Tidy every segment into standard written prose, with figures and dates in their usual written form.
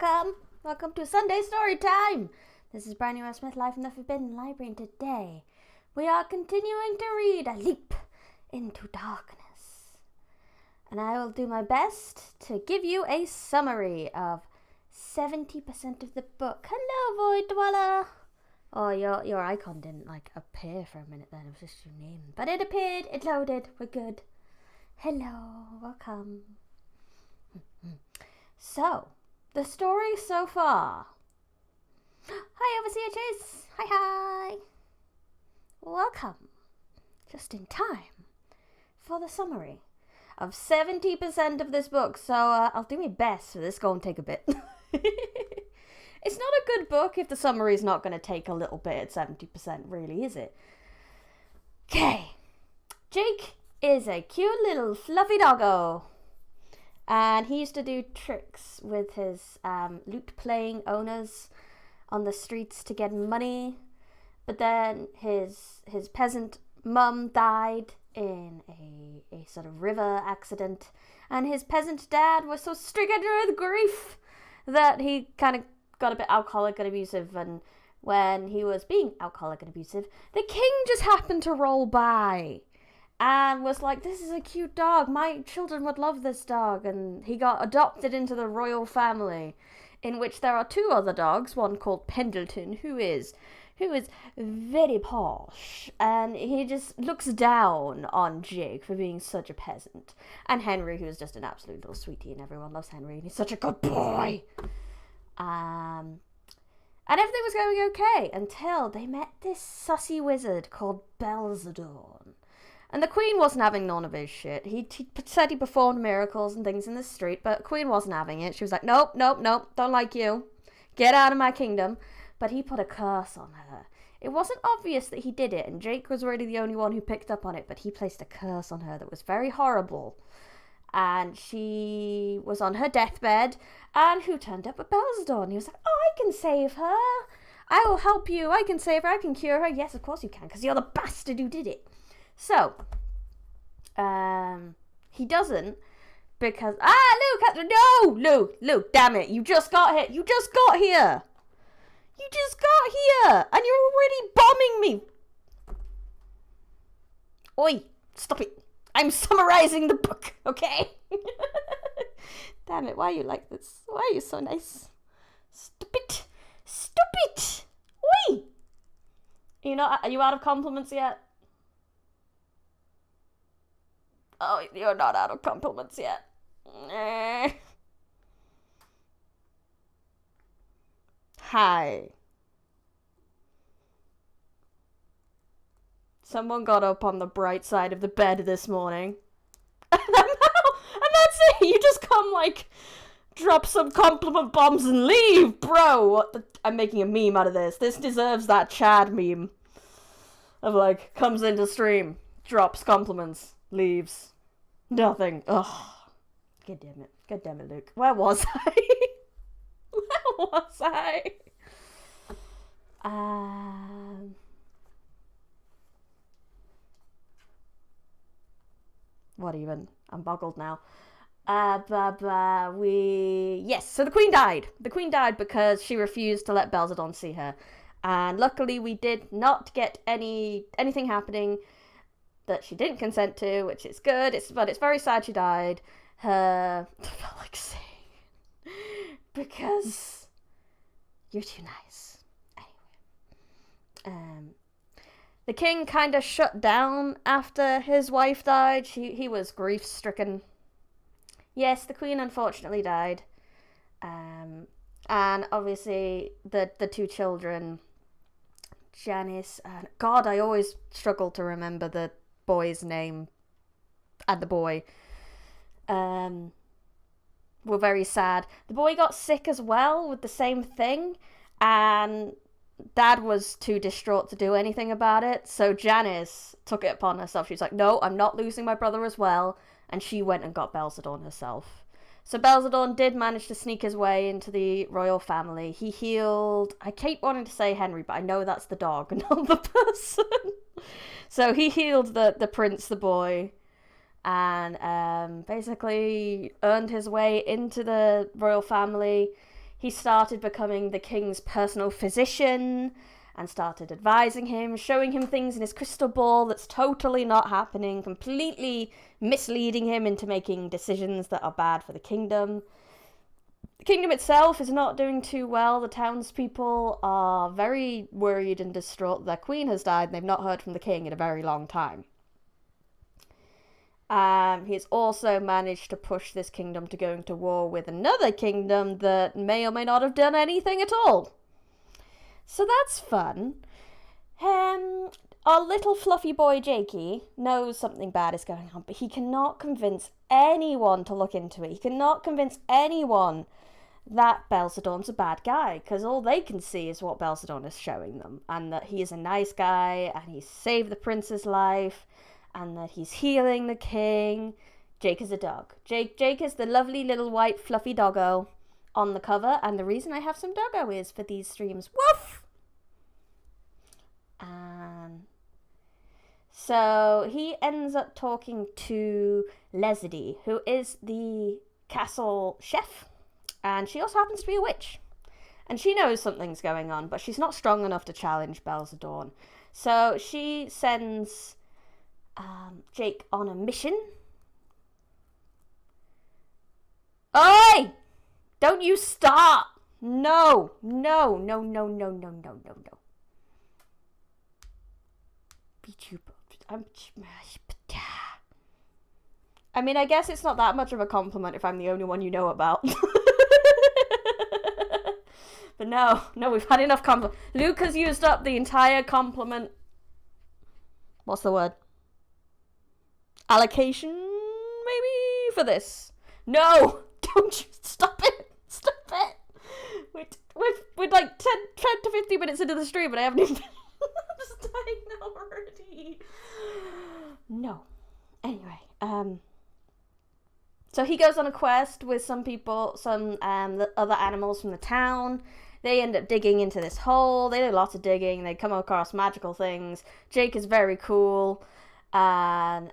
welcome. Welcome to Sunday Storytime. This is Brownie Ross Smith live from the Forbidden Library, and today we are continuing to read A Leap into Darkness. And I will do my best to give you a summary of 70% of the book. Hello, Void Dweller. Oh, your icon didn't appear for a minute then. It was just your name. But it appeared. It loaded. We're good. Hello. Welcome. So, the story so far. Hi, Overseer Chase. Hi. Welcome. Just in time for the summary of 70% of this book. So, I'll do my best for this. Go and take a bit. It's not a good book if the summary is not going to take a little bit at 70%, really, is it? Okay. Jake is a cute little fluffy doggo. And he used to do tricks with his lute-playing owners on the streets to get money. But then his peasant mum died in a sort of river accident. And his peasant dad was so stricken with grief that he kind of got a bit alcoholic and abusive. And when he was being alcoholic and abusive, the king just happened to roll by and was like, this is a cute dog. My children would love this dog. And he got adopted into the royal family, in which there are two other dogs, one called Pendleton, who is very posh. And he just looks down on Jake for being such a peasant. And Henry, who is just an absolute little sweetie, and everyone loves Henry, and he's such a good boy. And everything was going okay until they met this sussy wizard called Belzadorn. And the Queen wasn't having none of his shit. He said he performed miracles and things in the street, but the Queen wasn't having it. She was like, nope, don't like you. Get out of my kingdom. But he put a curse on her. It wasn't obvious that he did it, and Jake was really the only one who picked up on it, but he placed a curse on her that was very horrible. And she was on her deathbed, and who turned up but Belzadorn? He was like, oh, I can save her. I will help you. I can save her. I can cure her. Yes, of course you can, because you're the bastard who did it. So, he doesn't, because, Luke, damn it, you just got here, and you're already bombing me. Oi, stop it, I'm summarizing the book, okay? Damn it, why are you like this? Why are you so nice? Stop it, oi. Are you out of compliments yet? Oh, you're not out of compliments yet. Hi. Someone got up on the bright side of the bed this morning. And that's it. You just come, drop some compliment bombs and leave, bro. I'm making a meme out of this. This deserves that Chad meme. Of, comes into stream, drops compliments, leaves. Nothing. Ugh. God damn it, Luke. Where was I? What even? I'm boggled now. Yes, so the Queen died. The Queen died because she refused to let Belzadorn see her. And luckily we did not get anything happening that she didn't consent to, which is good. But it's very sad she died. I felt like saying, because you're too nice. Anyway, the king kind of shut down after his wife died. He was grief-stricken. Yes, the Queen unfortunately died. And obviously the two children, Janice and God, I always struggle to remember the boy's name and the boy were very sad. The boy got sick as well with the same thing, and Dad was too distraught to do anything about it, so Janice took it upon herself. She's like, no, I'm not losing my brother as well, and she went and got Belzadorn herself. So Belzadorn did manage to sneak his way into the royal family. He healed, I keep wanting to say Henry, but I know that's the dog and not the person. So he healed the prince, the boy, and basically earned his way into the royal family. He started becoming the king's personal physician and started advising him, showing him things in his crystal ball that's totally not happening, completely misleading him into making decisions that are bad for the kingdom. The kingdom itself is not doing too well. The townspeople are very worried and distraught. Their queen has died and they've not heard from the king in a very long time. He's also managed to push this kingdom to go into war with another kingdom that may or may not have done anything at all. So that's fun. Our little fluffy boy Jakey knows something bad is going on, but he cannot convince anyone to look into it. He cannot convince anyone that Belzedorn's a bad guy, because all they can see is what Belzedorn is showing them, and that he is a nice guy, and he saved the prince's life, and that he's healing the king. Jake is a dog. Jake is the lovely little white fluffy doggo on the cover, and the reason I have some doggo is for these streams. Woof! So he ends up talking to Leslie, who is the castle chef, and she also happens to be a witch. And she knows something's going on, but she's not strong enough to challenge Belzedorn. So she sends Jake on a mission. Oi! Don't you start! No! No, no, no, no, no, no, no, no. I mean, I guess it's not that much of a compliment if I'm the only one you know about. But no, we've had enough compliment. Luke has used up the entire compliment. What's the word? Allocation, maybe, for this. No, don't you, stop it. We're like 10 to 50 minutes into the stream and I haven't even... I'm just dying already. No. Anyway, so he goes on a quest with some people, some other animals from the town. They end up digging into this hole. They do lots of digging. They come across magical things. Jake is very cool. And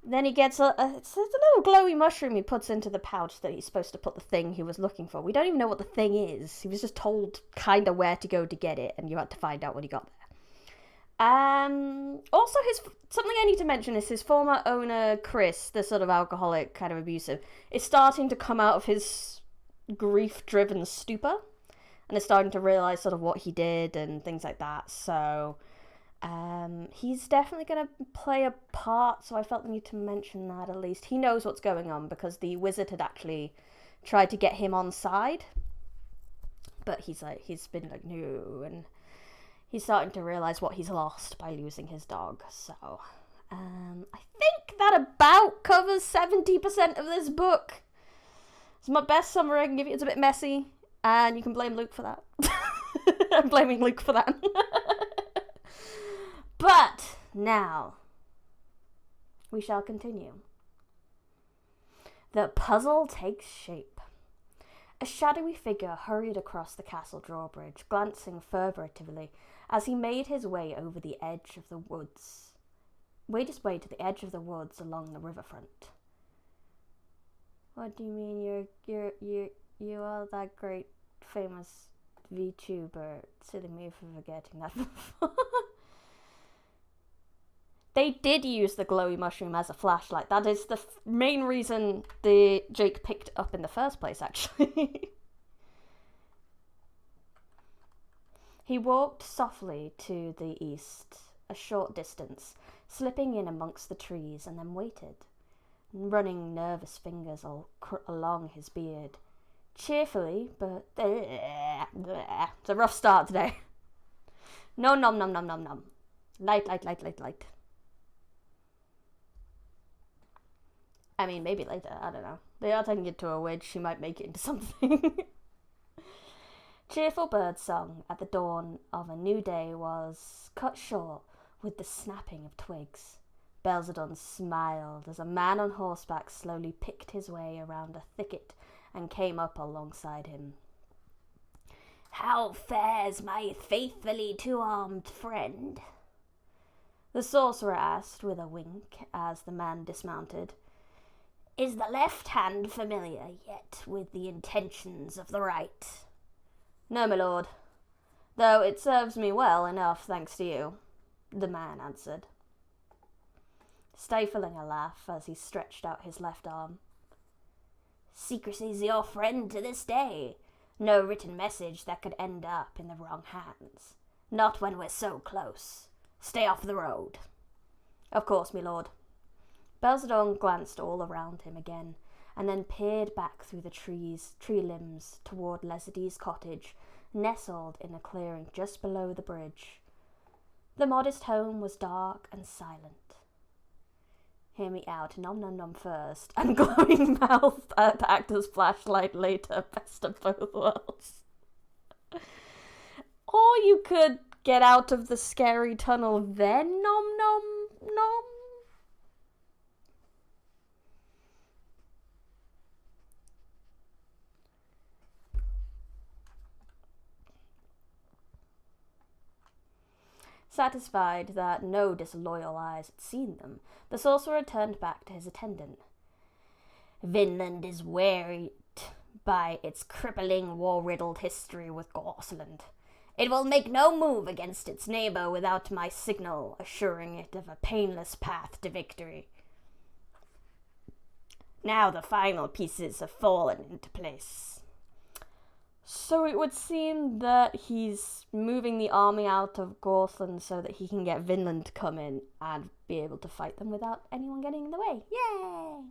then he gets it's a little glowy mushroom he puts into the pouch that he's supposed to put the thing he was looking for. We don't even know what the thing is. He was just told kind of where to go to get it, and you had to find out when he got there. Also, something I need to mention is his former owner, Chris, the sort of alcoholic, kind of abusive, is starting to come out of his grief-driven stupor, and is starting to realise sort of what he did and things like that. So he's definitely going to play a part, so I felt the need to mention that at least. He knows what's going on because the wizard had actually tried to get him on side, but he's been like, no, and he's starting to realise what he's lost by losing his dog. So I think that about covers 70% of this book. It's my best summary I can give you. It's a bit messy, and you can blame Luke for that. I'm blaming Luke for that. But now we shall continue. The puzzle takes shape. A shadowy figure hurried across the castle drawbridge, glancing furtively as he made his way over the edge of the woods. Made his way to the edge of the woods along the riverfront. What do you mean you are that great famous VTuber? Silly me for forgetting that before. They did use the glowy mushroom as a flashlight. That is the main reason the Jake picked it up in the first place, actually. He walked softly to the east, a short distance, slipping in amongst the trees, and then waited, running nervous fingers along his beard. Cheerfully, but... It's a rough start today. No, nom, nom, nom, nom, nom. Light. I mean, maybe later, I don't know. They are taking it to a witch, she might make it into something. Cheerful birdsong at the dawn of a new day was cut short with the snapping of twigs. Belzedorn smiled as a man on horseback slowly picked his way around a thicket and came up alongside him. "How fares my faithfully two-armed friend?" the sorcerer asked with a wink as the man dismounted. Is the left hand familiar yet with the intentions of the right? No, my lord, though it serves me well enough, thanks to you, the man answered, stifling a laugh as he stretched out his left arm. Secrecy's your friend to this day. No written message that could end up in the wrong hands. Not when we're so close. Stay off the road. Of course, my lord. Belzadon glanced all around him again, and then peered back through the tree limbs toward Lesidie's cottage, nestled in a clearing just below the bridge. The modest home was dark and silent. Hear me out, nom nom nom first, and glowing mouth act as flashlight later, best of both worlds. Or you could get out of the scary tunnel then, nom nom nom. Satisfied that no disloyal eyes had seen them, the sorcerer turned back to his attendant. Vinland is wearied by its crippling, war-riddled history with Gorsland. It will make no move against its neighbor without my signal assuring it of a painless path to victory. Now the final pieces have fallen into place. So it would seem that he's moving the army out of Gorsland so that he can get Vinland to come in and be able to fight them without anyone getting in the way. Yay!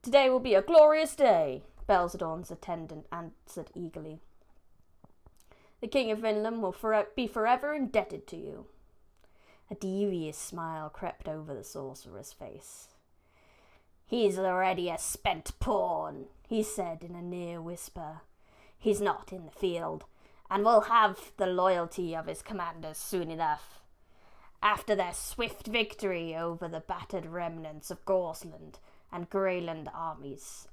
Today will be a glorious day, Belzadorn's attendant answered eagerly. The King of Vinland will be forever indebted to you. A devious smile crept over the sorcerer's face. He's already a spent pawn, he said in a near whisper. He's not in the field, and will have the loyalty of his commanders soon enough. After their swift victory over the battered remnants of Gorsland and Greyland armies,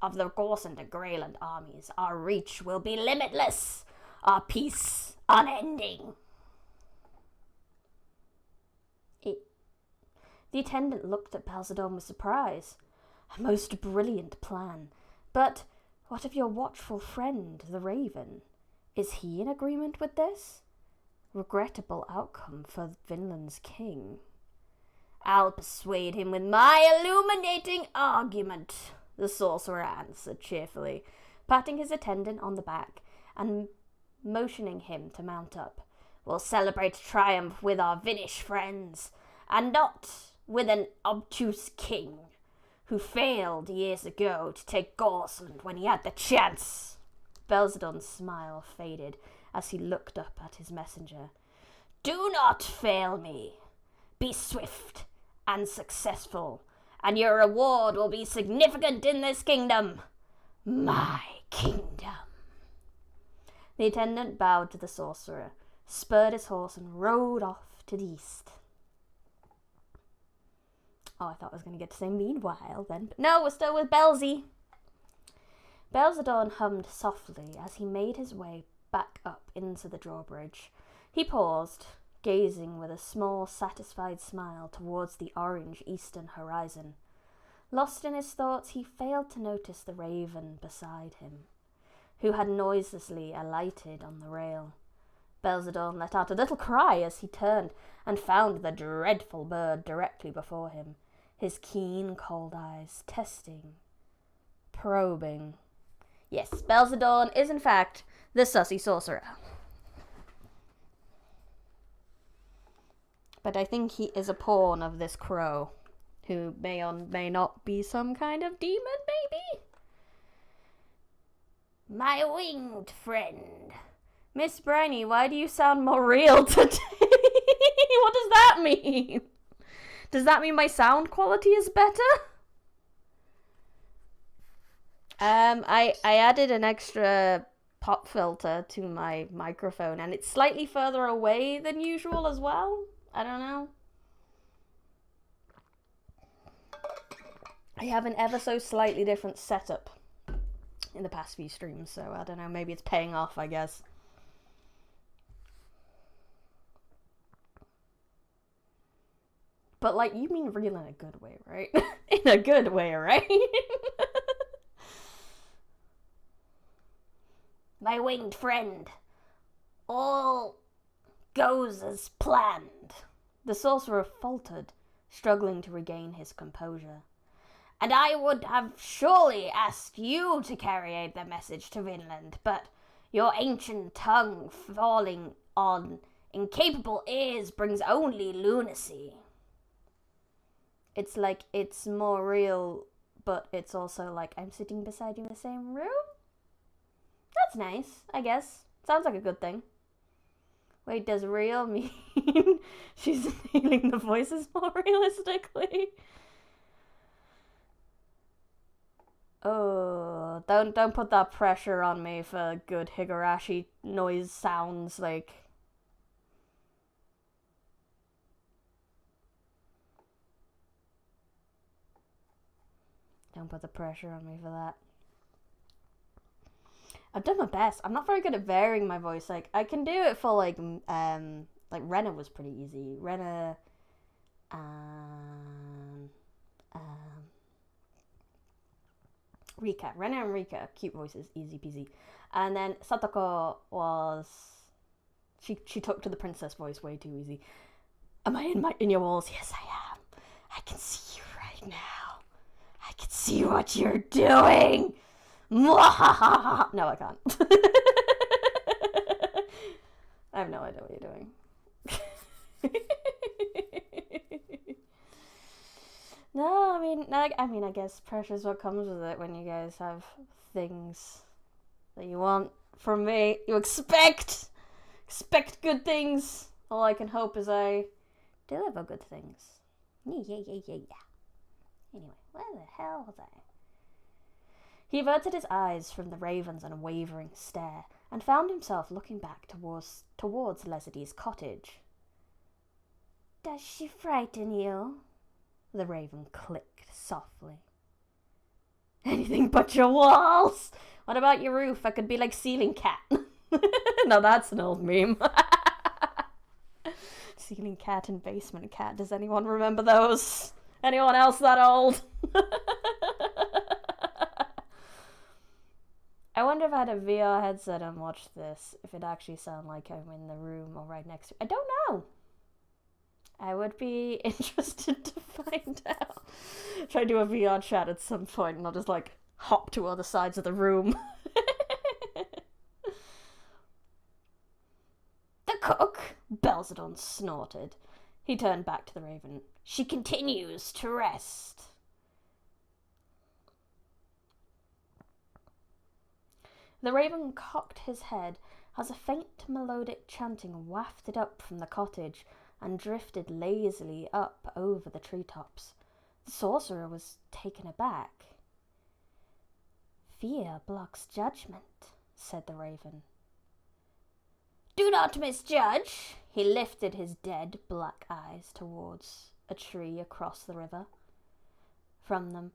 our reach will be limitless, our peace unending. The attendant looked at Belzadon with surprise. A most brilliant plan. But what of your watchful friend, the Raven? Is he in agreement with this? Regrettable outcome for Vinland's king. I'll persuade him with my illuminating argument, the sorcerer answered cheerfully, patting his attendant on the back and motioning him to mount up. We'll celebrate triumph with our Vinnish friends, and not with an obtuse king who failed years ago to take Gorsland when he had the chance. Belzadon's smile faded as he looked up at his messenger. Do not fail me. Be swift and successful, and your reward will be significant in this kingdom. My kingdom. The attendant bowed to the sorcerer, spurred his horse, and rode off to the east. Oh, I thought I was going to get to say meanwhile then, but no, we're still with Belzy. Belzadon hummed softly as he made his way back up into the drawbridge. He paused, gazing with a small, satisfied smile towards the orange eastern horizon. Lost in his thoughts, he failed to notice the raven beside him, who had noiselessly alighted on the rail. Belzadon let out a little cry as he turned and found the dreadful bird directly before him, his keen, cold eyes testing, probing. Yes, Belzadon is in fact the sussy sorcerer. But I think he is a pawn of this crow, who may or may not be some kind of demon, maybe? My winged friend. Miss Briny, why do you sound more real today? What does that mean? Does that mean my sound quality is better? I added an extra pop filter to my microphone, and it's slightly further away than usual as well. I don't know. I have an ever so slightly different setup in the past few streams, so I don't know, maybe it's paying off, I guess. But, like, you mean real in a good way, right? In a good way, right? My winged friend, all goes as planned. The sorcerer faltered, struggling to regain his composure. And I would have surely asked you to carry the message to Vinland, but your ancient tongue falling on incapable ears brings only lunacy. It's like it's more real, but it's also like I'm sitting beside you in the same room? That's nice, I guess. Sounds like a good thing. Wait, does real mean she's nailing the voices more realistically? Oh, don't put that pressure on me for good Higurashi noise sounds, like. Don't put the pressure on me for that. I've done my best. I'm not very good at varying my voice. Like, I can do it for, like Rena was pretty easy. Rena, Rika. Rena and Rika, cute voices, easy peasy. And then Satoko was, she took to the princess voice way too easy. Am I in your walls? Yes, I am. I can see you right now. I can see what you're doing. No, I can't. I have no idea what you're doing. No, I guess pressure's what comes with it when you guys have things that you want from me. You expect good things. All I can hope is I deliver good things. Yeah. Anyway, where the hell was I? He averted his eyes from the ravens in a wavering stare, and found himself looking back towards Lesidy's cottage. Does she frighten you? The raven clicked softly. Anything but your walls! What about your roof? I could be like Ceiling Cat. Now that's an old meme. Ceiling Cat and Basement Cat. Does anyone remember those? Anyone else that old? I wonder if I had a VR headset and watched this, if it'd actually sound like I'm in the room or right next to it. I don't know. I would be interested to find out. Try to do a VR chat at some point and I'll just like hop to other sides of the room. The cook, Belzadon snorted. He turned back to the raven. She continues to rest. The raven cocked his head as a faint melodic chanting wafted up from the cottage and drifted lazily up over the treetops. The sorcerer was taken aback. Fear blocks judgment, said the raven. Do not misjudge. He lifted his dead black eyes towards a tree across the river. From them,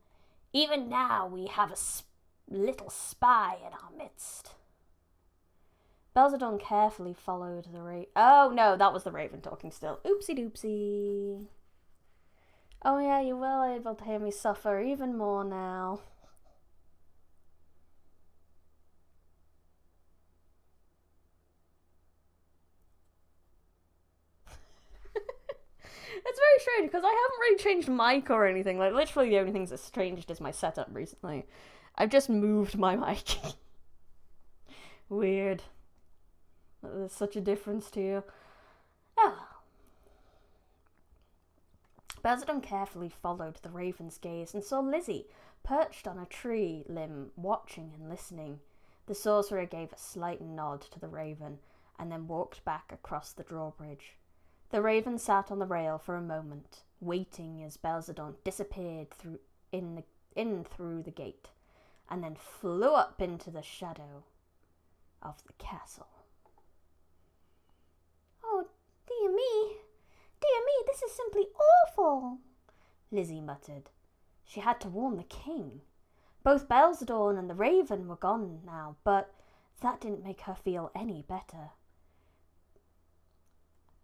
even now we have a little spy in our midst. Belzadon carefully followed the raven. Oh no, that was the raven talking still. Oopsie doopsie. Oh yeah, you were able to hear me suffer even more now. It's very strange because I haven't really changed mic or anything. Like literally the only things that's changed is my setup recently. I've just moved my mic. Weird. There's such a difference to you. Oh. Belzadon carefully followed the raven's gaze and saw Lizzie perched on a tree limb, watching and listening. The sorcerer gave a slight nod to the raven and then walked back across the drawbridge. The raven sat on the rail for a moment, waiting as Belzadon disappeared through the gate, and then flew up into the shadow of the castle. Oh, dear me, this is simply awful, Lizzie muttered. She had to warn the king. Both Belzadon and the raven were gone now, but that didn't make her feel any better.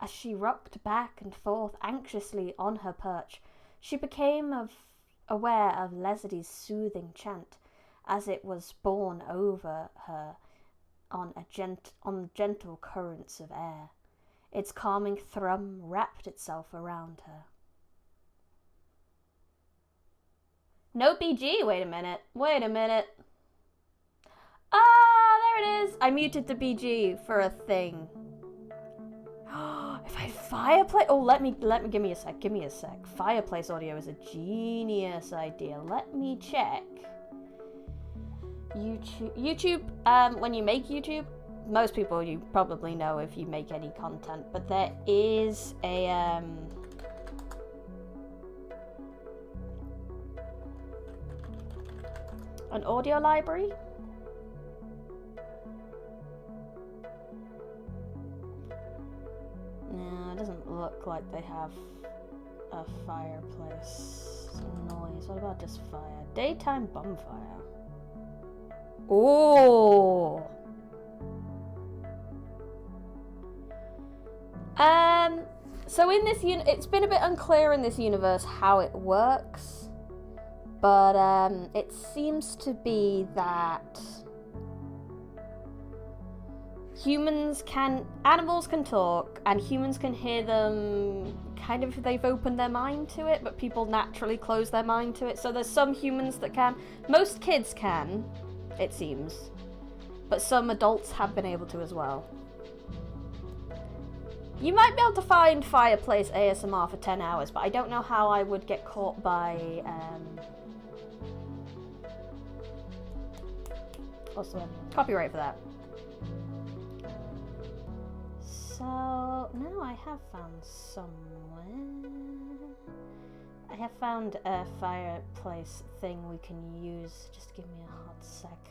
As she rocked back and forth anxiously on her perch, she became aware of Leslie's soothing chant as it was borne over her on gentle currents of air. Its calming thrum wrapped itself around her. No BG, wait a minute. Ah, there it is. I muted the BG for a thing. If I had fireplace, give me a sec. Fireplace audio is a genius idea. Let me check. YouTube, when you make YouTube, most people you probably know if you make any content, but there is a an audio library. No, it doesn't look like they have a fireplace noise. What about just fire? Daytime bonfire. Oh. So in this it's been a bit unclear in this universe how it works, but it seems to be that animals can talk, and humans can hear them kind of if they've opened their mind to it, but people naturally close their mind to it. So there's some humans that can. Most kids can, it seems, but some adults have been able to as well. You might be able to find fireplace ASMR for 10 hours, but I don't know how I would get caught by what's the word? Copyright for that. So now I have found somewhere. I have found a fireplace thing we can use. Just give me a hot sec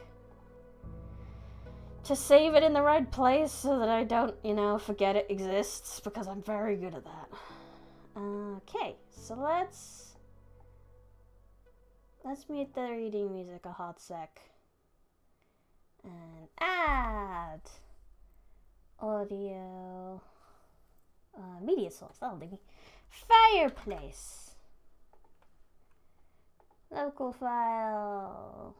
to save it in the right place so that I don't, forget it exists, because I'm very good at that. Okay, so let's mute the reading music a hot sec and add audio media source. That'll do me. Fireplace, local file,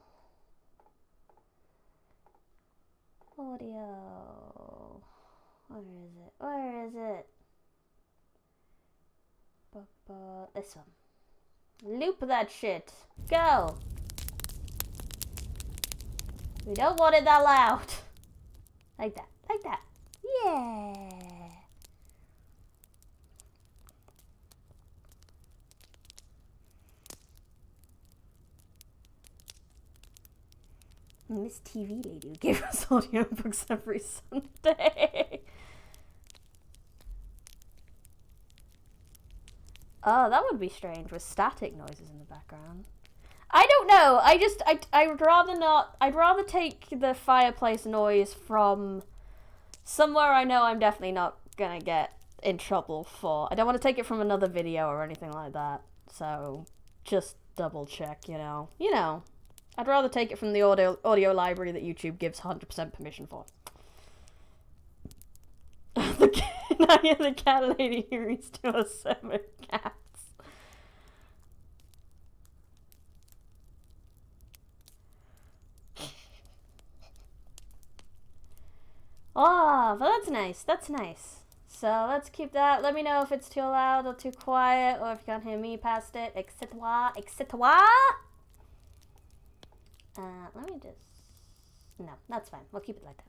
audio. Where is it? This one. Loop that shit. Go. We don't want it that loud. Like that. Yeah. And this TV lady who gave us audiobooks every Sunday. Oh, that would be strange with static noises in the background. I don't know. I would rather not. I'd rather take the fireplace noise from somewhere I know I'm definitely not gonna get in trouble for. I don't want to take it from another video or anything like that. So just double check, I'd rather take it from the audio library that YouTube gives 100% permission for. The cat lady who reads to us 7 cats. Oh, but that's nice. So let's keep that. Let me know if it's too loud or too quiet, or if you can't hear me past it, etc. Let me just... No, that's fine. We'll keep it like that.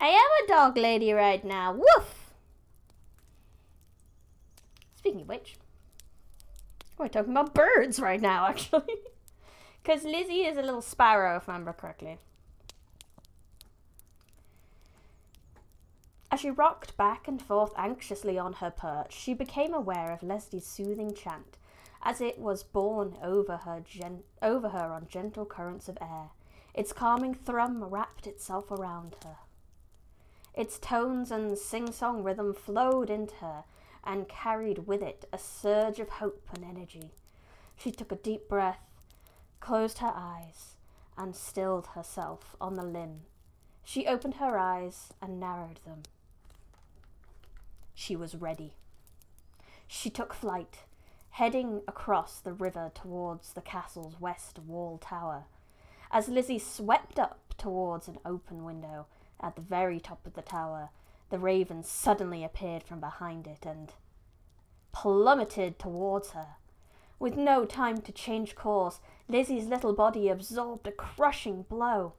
I am a dog lady right now. Woof! Speaking of which, we're talking about birds right now, actually. Because Lizzie is a little sparrow, if I remember correctly. As she rocked back and forth anxiously on her perch, she became aware of Leslie's soothing chant, as it was borne over her on gentle currents of air. Its calming thrum wrapped itself around her. Its tones and sing-song rhythm flowed into her and carried with it a surge of hope and energy. She took a deep breath, closed her eyes, and stilled herself on the limb. She opened her eyes and narrowed them. She was ready. She took flight, heading across the river towards the castle's west wall tower. As Lizzie swept up towards an open window at the very top of the tower, the raven suddenly appeared from behind it and plummeted towards her. With no time to change course, Lizzie's little body absorbed a crushing blow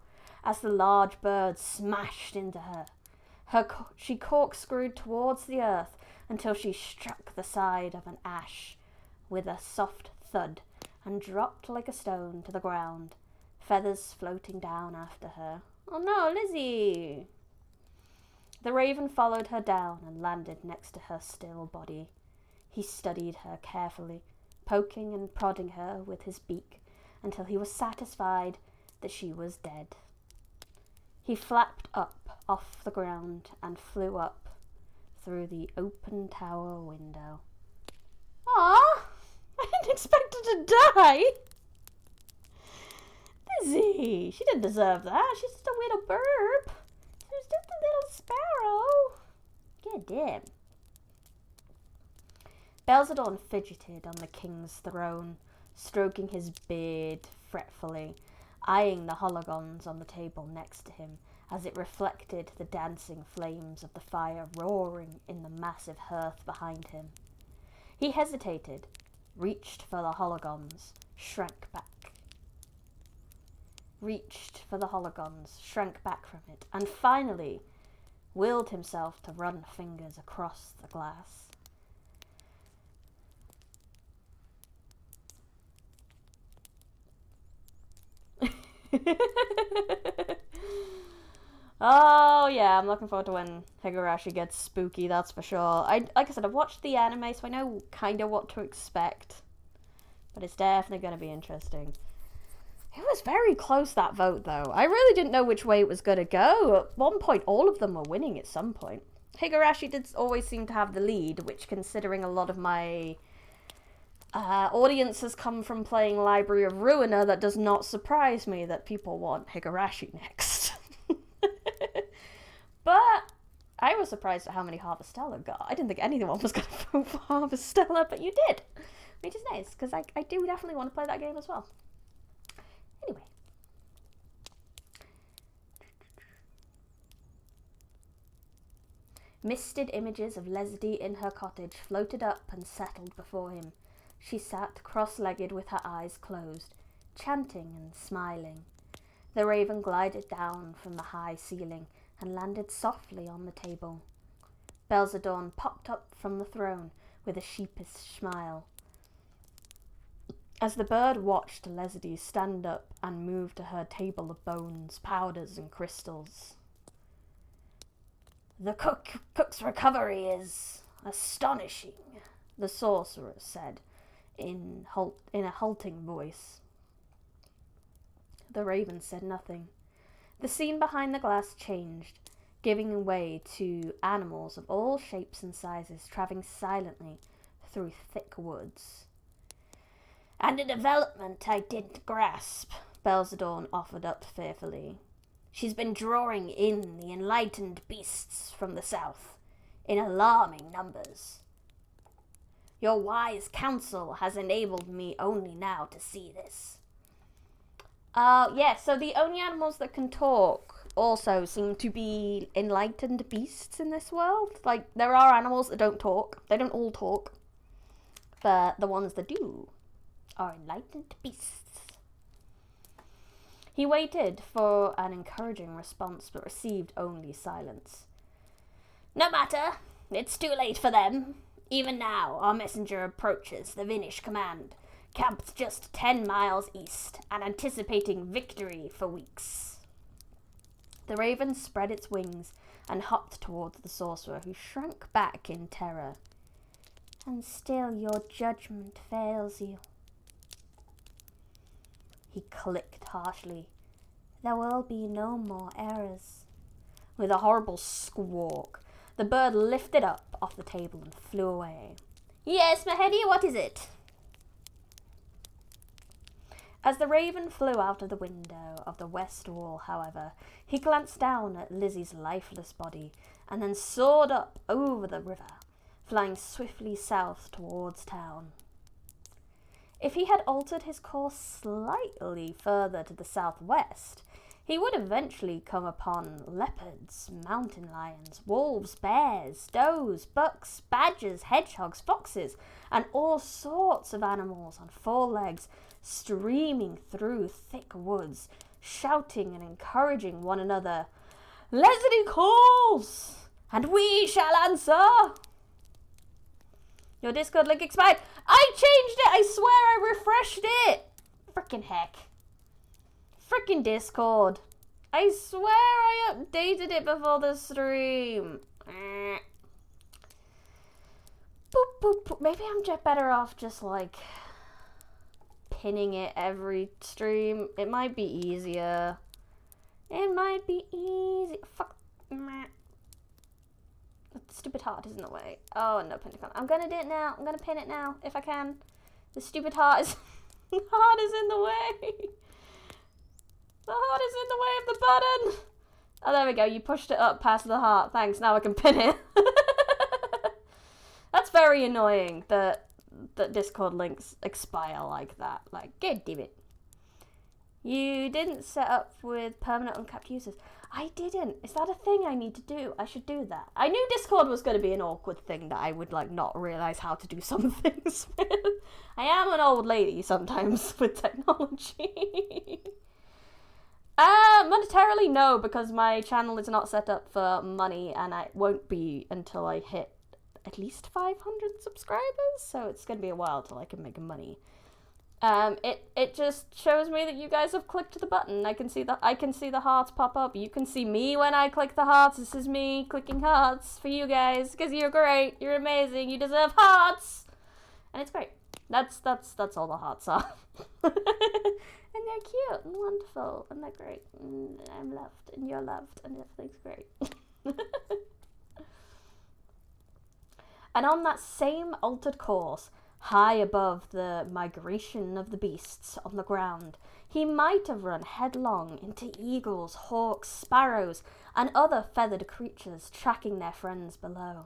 as the large bird smashed into her. She corkscrewed towards the earth until she struck the side of an ash with a soft thud and dropped like a stone to the ground, feathers floating down after her. "Oh no, Lizzie!" The raven followed her down and landed next to her still body. He studied her carefully, poking and prodding her with his beak until he was satisfied that she was dead. He flapped up off the ground and flew up through the open tower window. "Aw, I didn't expect her to die!" "Lizzie, she didn't deserve that. She's just a little burp. She was just a little sparrow." "God damn." Belzadorn fidgeted on the king's throne, stroking his beard fretfully, eyeing the hologons on the table next to him as it reflected the dancing flames of the fire roaring in the massive hearth behind him. He hesitated, reached for the hologons, shrank back from it, and finally willed himself to run fingers across the glass. Oh yeah, I'm looking forward to when Higurashi gets spooky, that's for sure. Like I said, I've watched the anime, so I know kind of what to expect. But it's definitely going to be interesting. It was very close, that vote, though. I really didn't know which way it was going to go. At one point, all of them were winning at some point. Higurashi did always seem to have the lead, which, considering a lot of my audience has come from playing Library of Ruiner, that does not surprise me that people want Higurashi next. But I was surprised at how many Harvestella got. I didn't think anyone was going to vote for Harvestella, but you did. Which is nice, because I do definitely want to play that game as well. Anyway. Misted images of Leslie in her cottage floated up and settled before him. She sat cross-legged with her eyes closed, chanting and smiling. The raven glided down from the high ceiling and landed softly on the table. Belzadorn popped up from the throne with a sheepish smile. As the bird watched Leslie stand up and move to her table of bones, powders, and crystals. "The cook's recovery is astonishing," the sorcerer said in a halting voice. The raven said nothing. The scene behind the glass changed, giving way to animals of all shapes and sizes travelling silently through thick woods. "And a development I didn't grasp," Belzadorn offered up fearfully. "She's been drawing in the enlightened beasts from the south, in alarming numbers. Your wise counsel has enabled me only now to see this." Yeah, so the only animals that can talk also seem to be enlightened beasts in this world. Like, there are animals that don't talk. They don't all talk. But the ones that do are enlightened beasts. He waited for an encouraging response, but received only silence. "No matter. It's too late for them. Even now, our messenger approaches the Vinish command, camped just 10 miles east, and anticipating victory for weeks." The raven spread its wings and hopped towards the sorcerer, who shrank back in terror. "And still your judgment fails you." He clicked harshly. "There will be no more errors." With a horrible squawk, the bird lifted up off the table and flew away. "Yes, Mahedi, what is it?" As the raven flew out of the window of the west wall, however, he glanced down at Lizzie's lifeless body and then soared up over the river, flying swiftly south towards town. If he had altered his course slightly further to the southwest, he would eventually come upon leopards, mountain lions, wolves, bears, does, bucks, badgers, hedgehogs, foxes, and all sorts of animals on four legs streaming through thick woods, shouting and encouraging one another. "Leslie calls, and we shall answer." Your Discord link expired. I changed it. I swear I refreshed it. Frickin' heck. Frickin' Discord. I swear I updated it before the stream. Boop, boop, boop. Maybe I'm just better off just like pinning it every stream. It might be easier. It might be easy. Fuck. The stupid heart is in the way. Oh, no, pin it. I'm gonna do it now. I'm gonna pin it now, if I can. The stupid heart is... the heart is in the way. The heart is in the way of the button. Oh, there we go. You pushed it up past the heart. Thanks. Now I can pin it. That's very annoying that Discord links expire like that. Like, God damn it. You didn't set up with permanent uncapped users. I didn't. Is that a thing I need to do? I should do that. I knew Discord was going to be an awkward thing that I would like not realize how to do some things with. I am an old lady sometimes with technology. Monetarily, no, because my channel is not set up for money, and it won't be until I hit at least 500 subscribers. So it's going to be a while till I can make money. It just shows me that you guys have clicked the button. I can see the hearts pop up. You can see me when I click the hearts. This is me clicking hearts for you guys because you're great. You're amazing. You deserve hearts, and it's great. That's all the hearts are, and they're cute and wonderful and they're great. And I'm loved and you're loved and everything's great. And on that same altered course, high above the migration of the beasts on the ground, he might have run headlong into eagles, hawks, sparrows, and other feathered creatures tracking their friends below.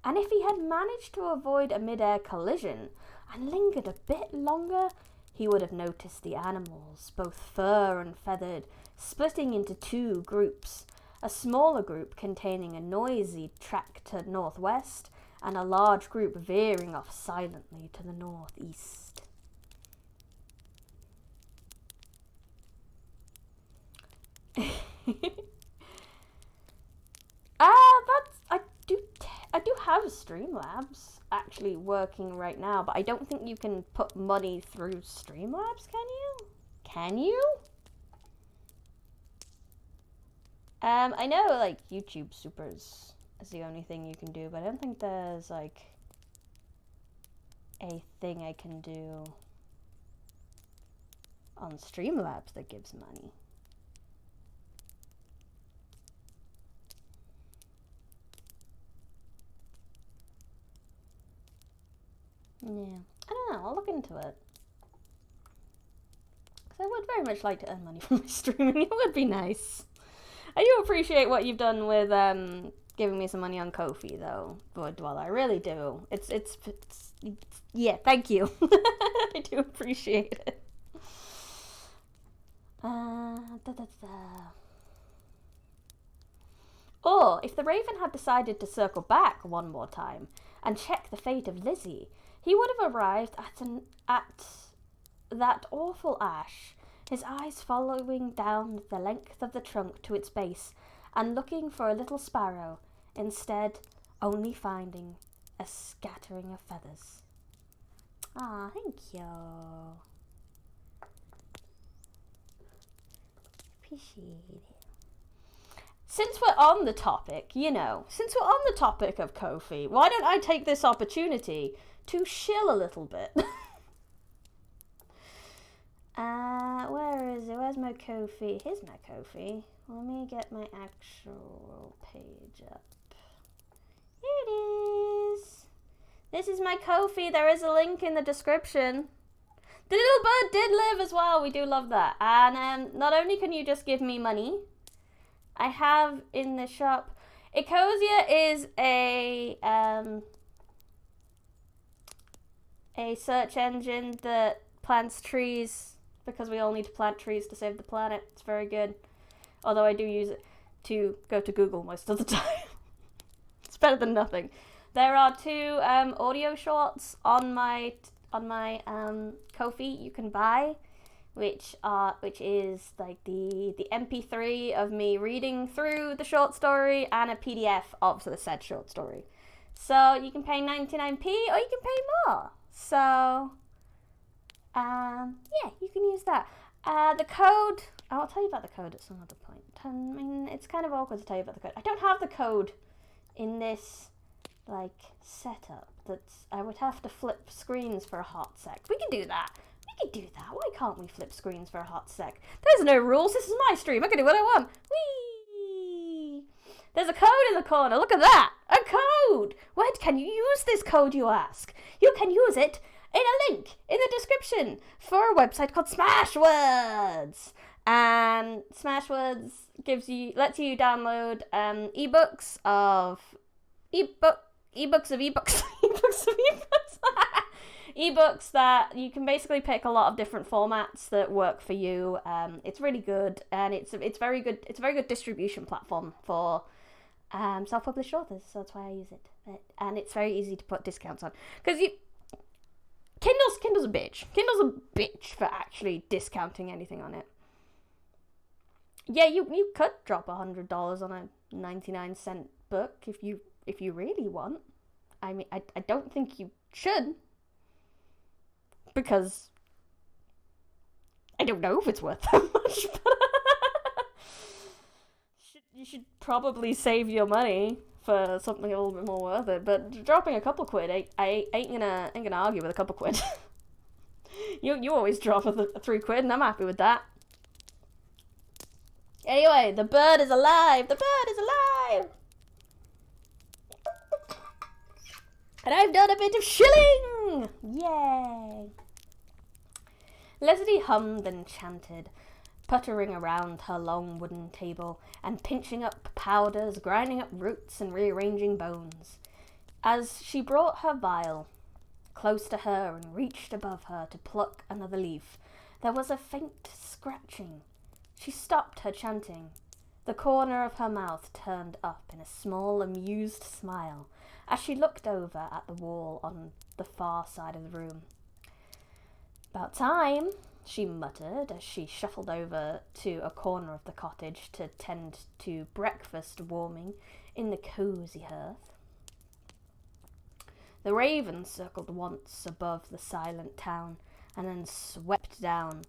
And if he had managed to avoid a mid-air collision and lingered a bit longer, he would have noticed the animals, both fur and feathered, splitting into two groups, a smaller group containing a noisy track to northwest, and a large group veering off silently to the northeast. I do have Streamlabs actually working right now, but I don't think you can put money through Streamlabs, can you? Can you? I know like YouTube Supers is the only thing you can do, but I don't think there's like a thing I can do on Streamlabs that gives money. Yeah, I don't know, I'll look into it. Because I would very much like to earn money from my streaming, it would be nice. I do appreciate what you've done with giving me some money on Kofi, though. But, well, I really do. It's yeah, thank you. I do appreciate it. Or, if the Raven had decided to circle back one more time and check the fate of Lizzie, he would have arrived at that awful ash, his eyes following down the length of the trunk to its base and looking for a little sparrow, instead only finding a scattering of feathers. Ah, thank you. Appreciate it. Since we're on the topic, since we're on the topic of Kofi, why don't I take this opportunity to shill a little bit? Where is it? Where's my Kofi? Here's my Kofi. Let me get my actual page up. Here it is. This is my Kofi. There is a link in the description. The little bird did live as well. We do love that. And not only can you just give me money, I have in the shop, Ecosia is a a search engine that plants trees because we all need to plant trees to save the planet. It's very good. Although I do use it to go to Google most of the time. It's better than nothing. There are 2 audio shorts on my Kofi you can buy, which is like the MP3 of me reading through the short story and a PDF of the said short story. So you can pay 99p or you can pay more. So yeah, you can use that. The code, I'll tell you about the code at some other point. I mean, it's kind of awkward to tell you about the code. I don't have the code in this like setup. I would have to flip screens for a hot sec. We can do that. Why can't we flip screens for a hot sec? There's no rules. This is my stream. I can do what I want. Whee! There's a code in the corner. Look at that. A code. Where can you use this code, you ask? You can use it in a link in the description for a website called Smashwords. And Smashwords lets you download ebooks of ebooks that you can basically pick a lot of different formats that work for you. It's really good, and it's very good. It's a very good distribution platform for self-published authors. So that's why I use it, and it's very easy to put discounts on because Kindle's a bitch. Kindle's a bitch for actually discounting anything on it. Yeah, you could drop $100 on a 99-cent book if you really want. I mean, I don't think you should, because I don't know if it's worth that much, but you should probably save your money for something a little bit more worth it. But dropping a couple quid, I ain't gonna argue with a couple quid. you always drop a 3 quid, and I'm happy with that. Anyway, the bird is alive. The bird is alive. And I've done a bit of shilling! Yay! Leslie hummed and chanted, puttering around her long wooden table and pinching up powders, grinding up roots and rearranging bones. As she brought her vial close to her and reached above her to pluck another leaf, there was a faint scratching. She stopped her chanting. The corner of her mouth turned up in a small, amused smile as she looked over at the wall on the far side of the room. "About time," she muttered as she shuffled over to a corner of the cottage to tend to breakfast warming in the cosy hearth. The raven circled once above the silent town and then swept down,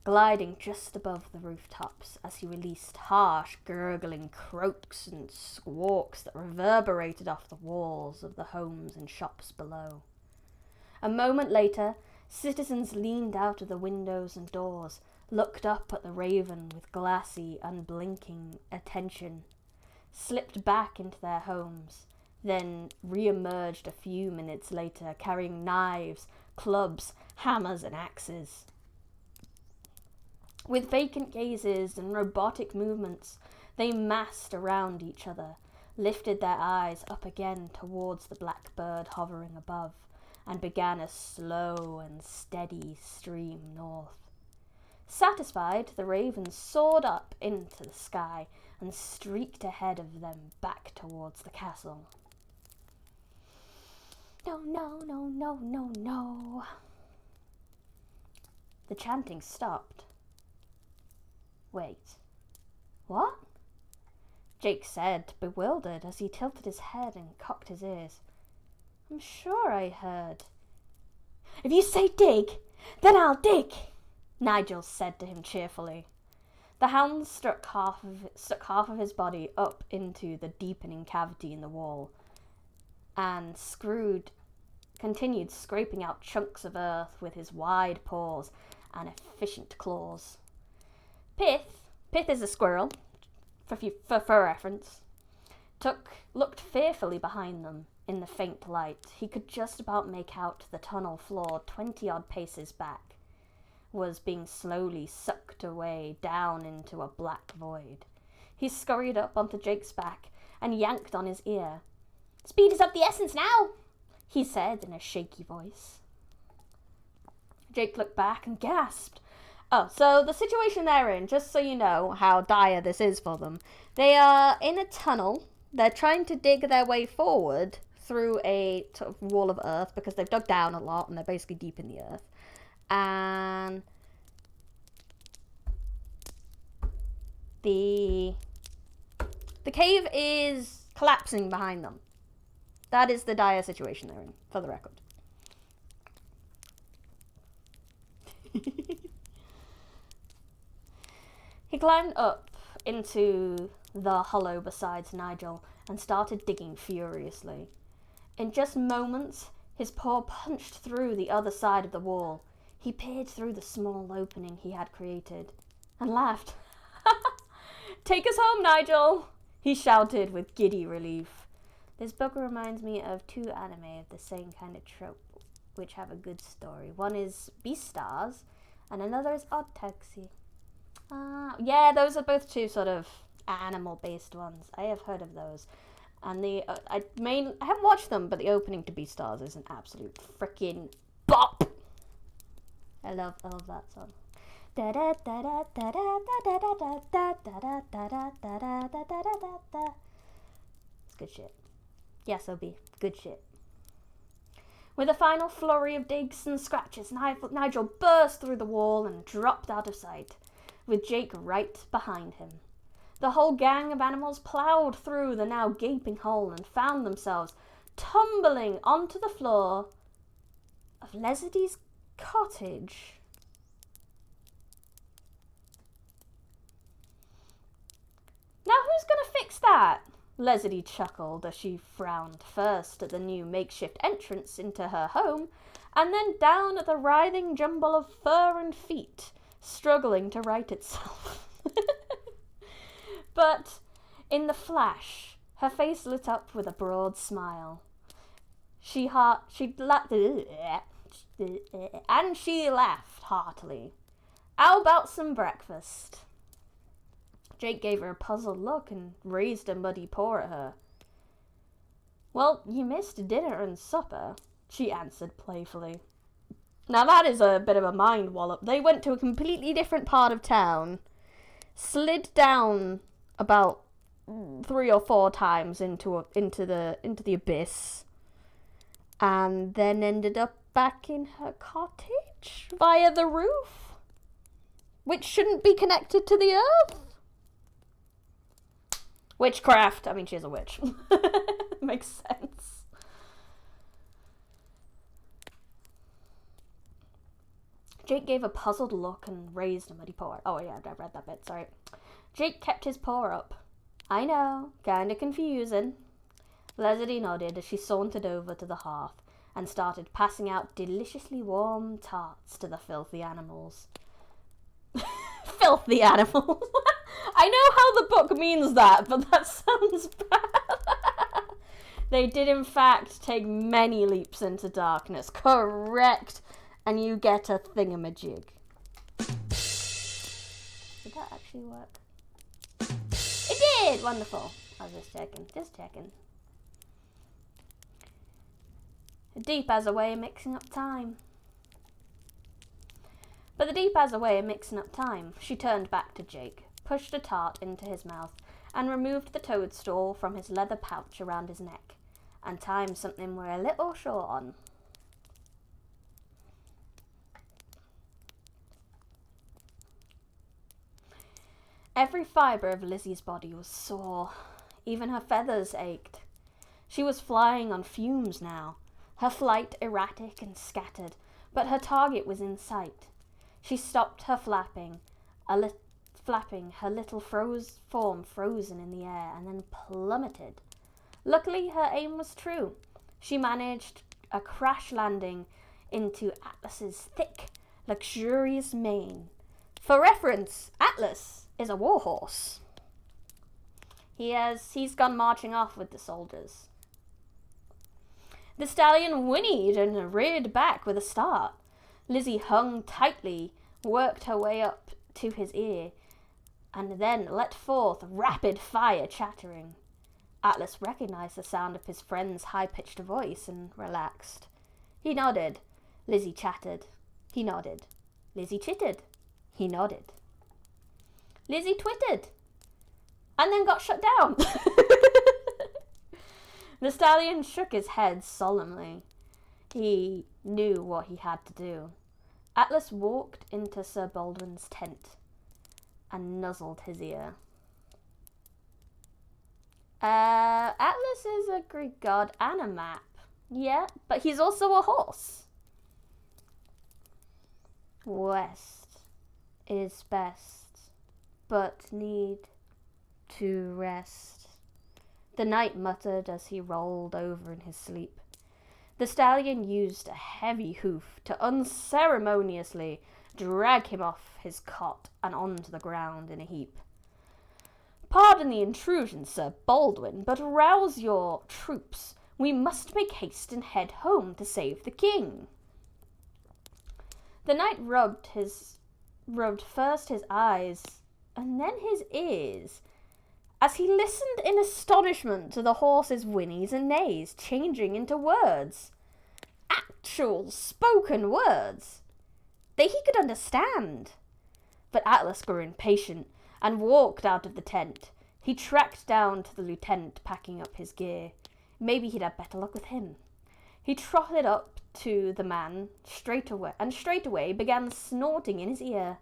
gliding just above the rooftops as he released harsh, gurgling croaks and squawks that reverberated off the walls of the homes and shops below. A moment later, citizens leaned out of the windows and doors, looked up at the raven with glassy, unblinking attention, slipped back into their homes, then re-emerged a few minutes later carrying knives, clubs, hammers, and axes. With vacant gazes and robotic movements, they massed around each other, lifted their eyes up again towards the black bird hovering above, and began a slow and steady stream north. Satisfied, the raven soared up into the sky and streaked ahead of them back towards the castle. No, no, no, no, no, no. The chanting stopped. Wait, what? Jake said, bewildered, as he tilted his head and cocked his ears. I'm sure I heard. If you say dig, then I'll dig, Nigel said to him cheerfully. The hound stuck half of his body up into the deepening cavity in the wall, and continued scraping out chunks of earth with his wide paws and efficient claws. Pith is a squirrel, for reference, looked fearfully behind them in the faint light. He could just about make out the tunnel floor 20-odd paces back was being slowly sucked away down into a black void. He scurried up onto Jake's back and yanked on his ear. Speed is of the essence now, he said in a shaky voice. Jake looked back and gasped. Oh, so the situation they're in, just so you know how dire this is for them, they are in a tunnel. They're trying to dig their way forward through a sort of wall of earth because they've dug down a lot and they're basically deep in the earth. And the cave is collapsing behind them. That is the dire situation they're in, for the record. He climbed up into the hollow beside Nigel and started digging furiously. In just moments, his paw punched through the other side of the wall. He peered through the small opening he had created and laughed. "Take us home, Nigel," he shouted with giddy relief. This book reminds me of two anime of the same kind of trope, which have a good story. One is Beastars, and another is Odd Taxi. Yeah, those are both two sort of animal-based ones. I have heard of those. And I haven't watched them, but the opening to Beastars is an absolute freaking bop. I love that song. It's good shit. Yes, OB, good shit. With a final flurry of digs and scratches, Nigel burst through the wall and dropped out of sight, with Jake right behind him. The whole gang of animals ploughed through the now gaping hole and found themselves tumbling onto the floor of Leslie's cottage. Now who's going to fix that? Leslie chuckled as she frowned first at the new makeshift entrance into her home and then down at the writhing jumble of fur and feet struggling to right itself. But in the flash, her face lit up with a broad smile. She laughed heartily. "How about some breakfast?" Jake gave her a puzzled look and raised a muddy paw at her. "Well, you missed dinner and supper," she answered playfully. Now that is a bit of a mind wallop. They went to a completely different part of town, slid down about 3 or 4 times into the abyss, and then ended up back in her cottage via the roof, which shouldn't be connected to the earth. Witchcraft. I mean, she's a witch. Makes sense. Jake gave a puzzled look and raised a muddy paw. Oh yeah, I read that bit, sorry. Jake kept his paw up. "I know, kinda confusing." Leslie nodded as she sauntered over to the hearth and started passing out deliciously warm tarts to the filthy animals. Filthy animals. I know how the book means that, but that sounds bad. They did in fact take many leaps into darkness. Correct. And you get a thingamajig. Did that actually work? It did! Wonderful. I was just checking. Deep has a way of mixing up time. But the Deep has a way of mixing up time. She turned back to Jake, pushed a tart into his mouth, and removed the toadstool from his leather pouch around his neck, and timed something we're a little short on. Every fibre of Lizzie's body was sore. Even her feathers ached. She was flying on fumes now, her flight erratic and scattered, but her target was in sight. She stopped her flapping, her little form frozen in the air, and then plummeted. Luckily, her aim was true. She managed a crash landing into Atlas's thick, luxurious mane. For reference, Atlas is a warhorse. He's gone marching off with the soldiers. The stallion whinnied and reared back with a start. Lizzie hung tightly, worked her way up to his ear, and then let forth rapid fire chattering. Atlas recognized the sound of his friend's high-pitched voice and relaxed. He nodded. Lizzie chattered. He nodded. Lizzie tittered. He nodded. Lizzie twittered. And then got shut down. The stallion shook his head solemnly. He knew what he had to do. Atlas walked into Sir Baldwin's tent and nuzzled his ear. Atlas is a Greek god and a map. Yeah, but he's also a horse. Qwest is best, but need to rest, the knight muttered as he rolled over in his sleep. The stallion used a heavy hoof to unceremoniously drag him off his cot and onto the ground in a heap. Pardon the intrusion, Sir Baldwin, but rouse your troops. We must make haste and head home to save the king. The knight rubbed first his eyes and then his ears as he listened in astonishment to the horse's whinnies and neighs changing into words. Actual spoken words that he could understand. But Atlas grew impatient and walked out of the tent. He tracked down to the lieutenant packing up his gear. Maybe he'd have better luck with him. He trotted up to the man straight away began snorting in his ear.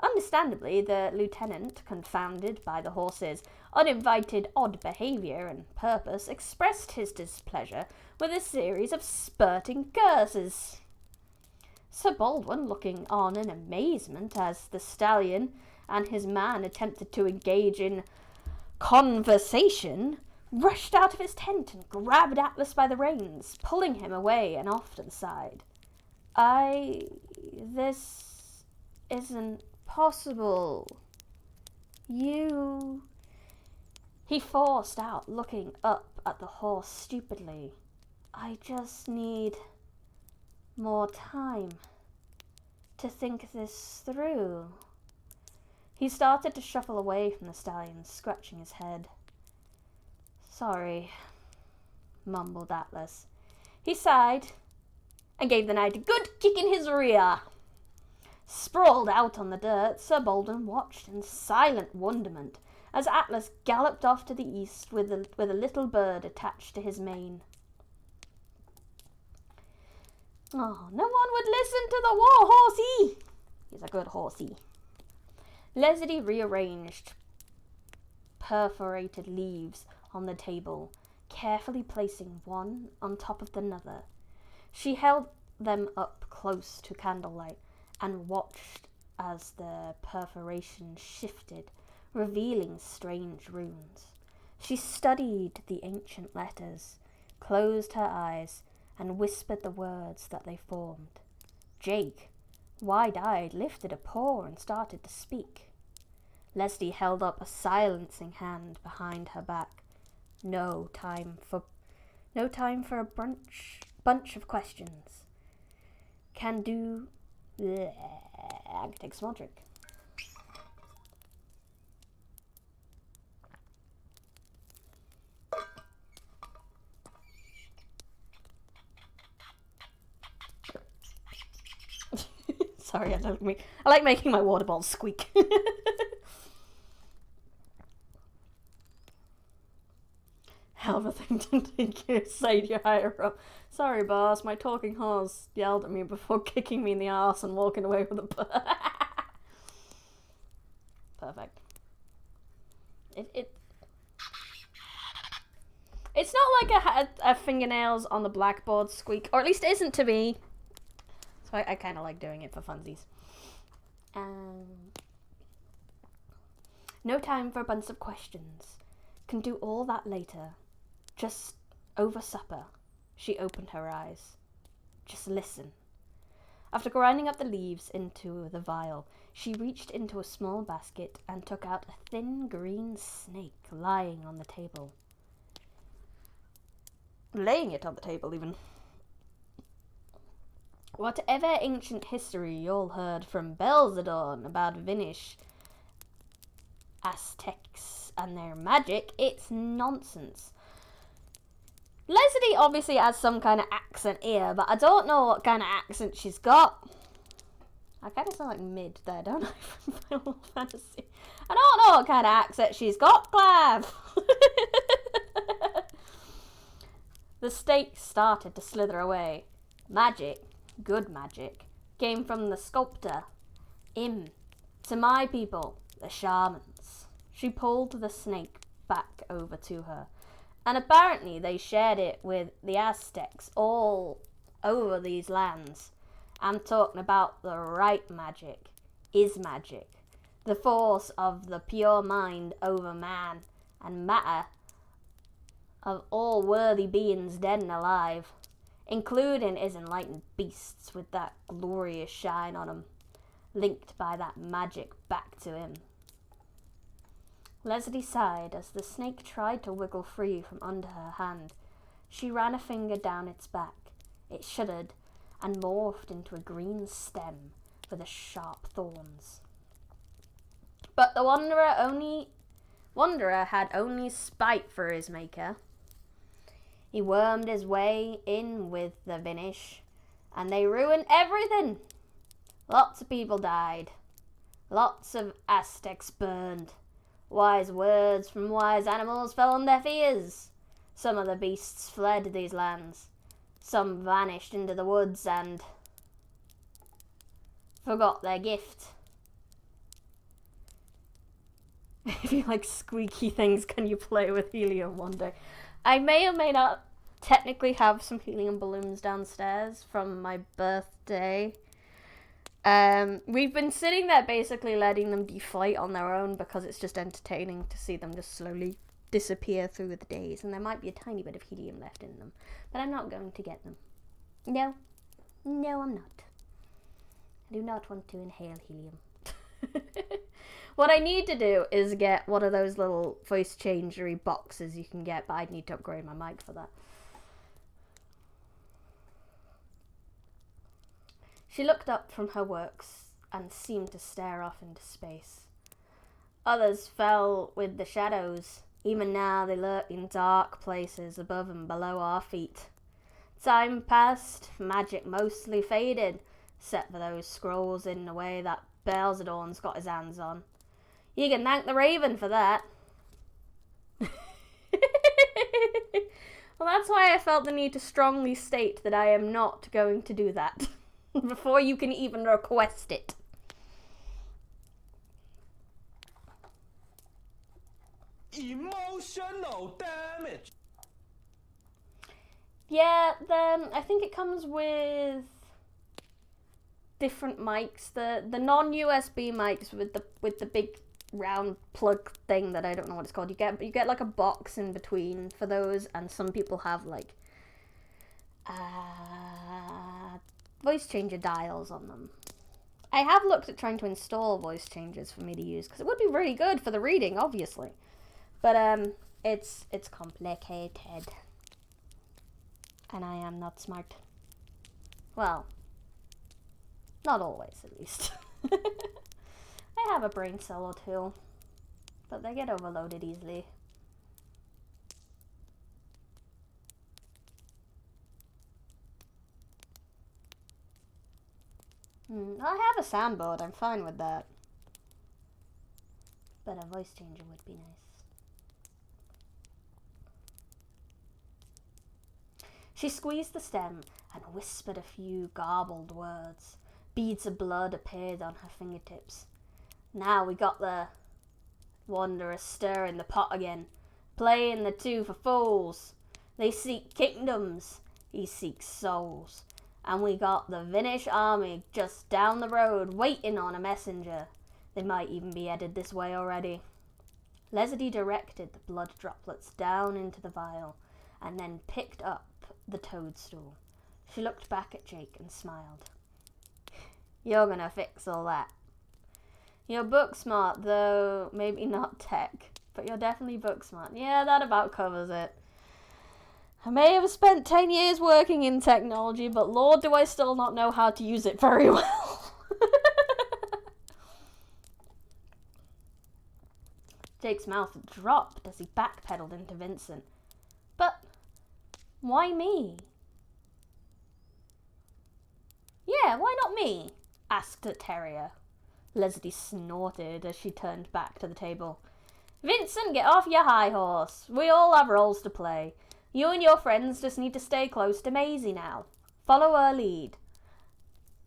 Understandably, the lieutenant, confounded by the horse's uninvited odd behaviour and purpose, expressed his displeasure with a series of spurting curses. Sir Baldwin, looking on in amazement as the stallion and his man attempted to engage in conversation, rushed out of his tent and grabbed Atlas by the reins, pulling him away and off to the side. This isn't possible. He forced out, looking up at the horse stupidly. I just need more time to think this through. He started to shuffle away from the stallion, scratching his head. Sorry, mumbled Atlas. He sighed and gave the knight a good kick in his rear. Sprawled out on the dirt, Sir Baldwin watched in silent wonderment as Atlas galloped off to the east with a little bird attached to his mane. Oh, no one would listen to the war horsey. He's a good horsey. Leslie rearranged perforated leaves on the table, carefully placing one on top of another. She held them up close to candlelight and watched as the perforation shifted, revealing strange runes. She studied the ancient letters, closed her eyes, and whispered the words that they formed. Jake, wide-eyed, lifted a paw and started to speak. Leslie held up a silencing hand behind her back. No time for a bunch of questions. Can do. Bleh. I can take a small drink. Sorry, I like making my water bottles squeak. Hell of a thing to think you say to your higher up. Sorry, boss, my talking horse yelled at me before kicking me in the arse and walking away with a bird. Perfect. It's not like a fingernails on the blackboard squeak, or at least it isn't to me. So I kind of like doing it for funsies. No time for a bunch of questions. Can do all that later. Just over supper. She opened her eyes. Just listen. After grinding up the leaves into the vial, she reached into a small basket and took out a thin green snake lying on the table. Laying it on the table, even. Whatever ancient history y'all heard from Belzadon about Vinish, Aztecs, and their magic, it's nonsense. Leslie obviously has some kind of accent here, but I don't know what kind of accent she's got. I kind of sound like mid there, don't I, from Final Fantasy? I don't know what kind of accent she's got, Clav! The stake started to slither away. Magic, good magic, came from the sculptor, Im, to my people, the shamans. She pulled the snake back over to her, and apparently they shared it with the Aztecs all over these lands. I'm talking about the right magic, is magic, the force of the pure mind over man and matter of all worthy beings dead and alive, including his enlightened beasts with that glorious shine on 'em, linked by that magic back to him. Leslie sighed as the snake tried to wiggle free from under her hand. She ran a finger down its back. It shuddered and morphed into a green stem with a sharp thorns. But the wanderer had only spite for his maker. He wormed his way in with the Vinish, and they ruined everything. Lots of people died. Lots of Aztecs burned. Wise words from wise animals fell on deaf ears. Some of the beasts fled these lands. Some vanished into the woods and forgot their gift. If you like squeaky things, can you play with helium one day? I may or may not technically have some helium balloons downstairs from my birthday. We've been sitting there basically letting them deflate on their own because it's just entertaining to see them just slowly disappear through the days, and there might be a tiny bit of helium left in them, but I'm not going to get them. No, I'm not. I do not want to inhale helium. What I need to do is get one of those little voice changery boxes you can get, but I'd need to upgrade my mic for that. She looked up from her works and seemed to stare off into space. Others fell with the shadows. Even now they lurk in dark places above and below our feet. Time passed, magic mostly faded, except for those scrolls in the way that Belzadorn's got his hands on. You can thank the Raven for that. Well, that's why I felt the need to strongly state that I am not going to do that before you can even request it. Emotional damage. Yeah, then I think it comes with different mics. The non-USB mics with the big round plug thing that I don't know what it's called. You get like a box in between for those, and some people have like voice changer dials on them. I have looked at trying to install voice changers for me to use because it would be really good for the reading, obviously. But it's complicated, and I am not smart. Well, not always, at least. I have a brain cell or two, but they get overloaded easily. I have a soundboard, I'm fine with that. But a voice changer would be nice. She squeezed the stem and whispered a few garbled words. Beads of blood appeared on her fingertips. Now we got the wanderer stirring the pot again, playing the two for fools. They seek kingdoms, he seeks souls. And we got the Vinish army just down the road waiting on a messenger. They might even be headed this way already. Leslie directed the blood droplets down into the vial and then picked up the toadstool. She looked back at Jake and smiled. You're gonna fix all that. You're book smart, though maybe not tech, but you're definitely book smart. Yeah, that about covers it. I may have spent 10 years working in technology, but Lord, do I still not know how to use it very well. Jake's mouth dropped as he backpedaled into Vincent. But why me? Yeah, why not me? asked the terrier. Leslie snorted as she turned back to the table. Vincent, get off your high horse. We all have roles to play. You and your friends just need to stay close to Maisie now. Follow her lead.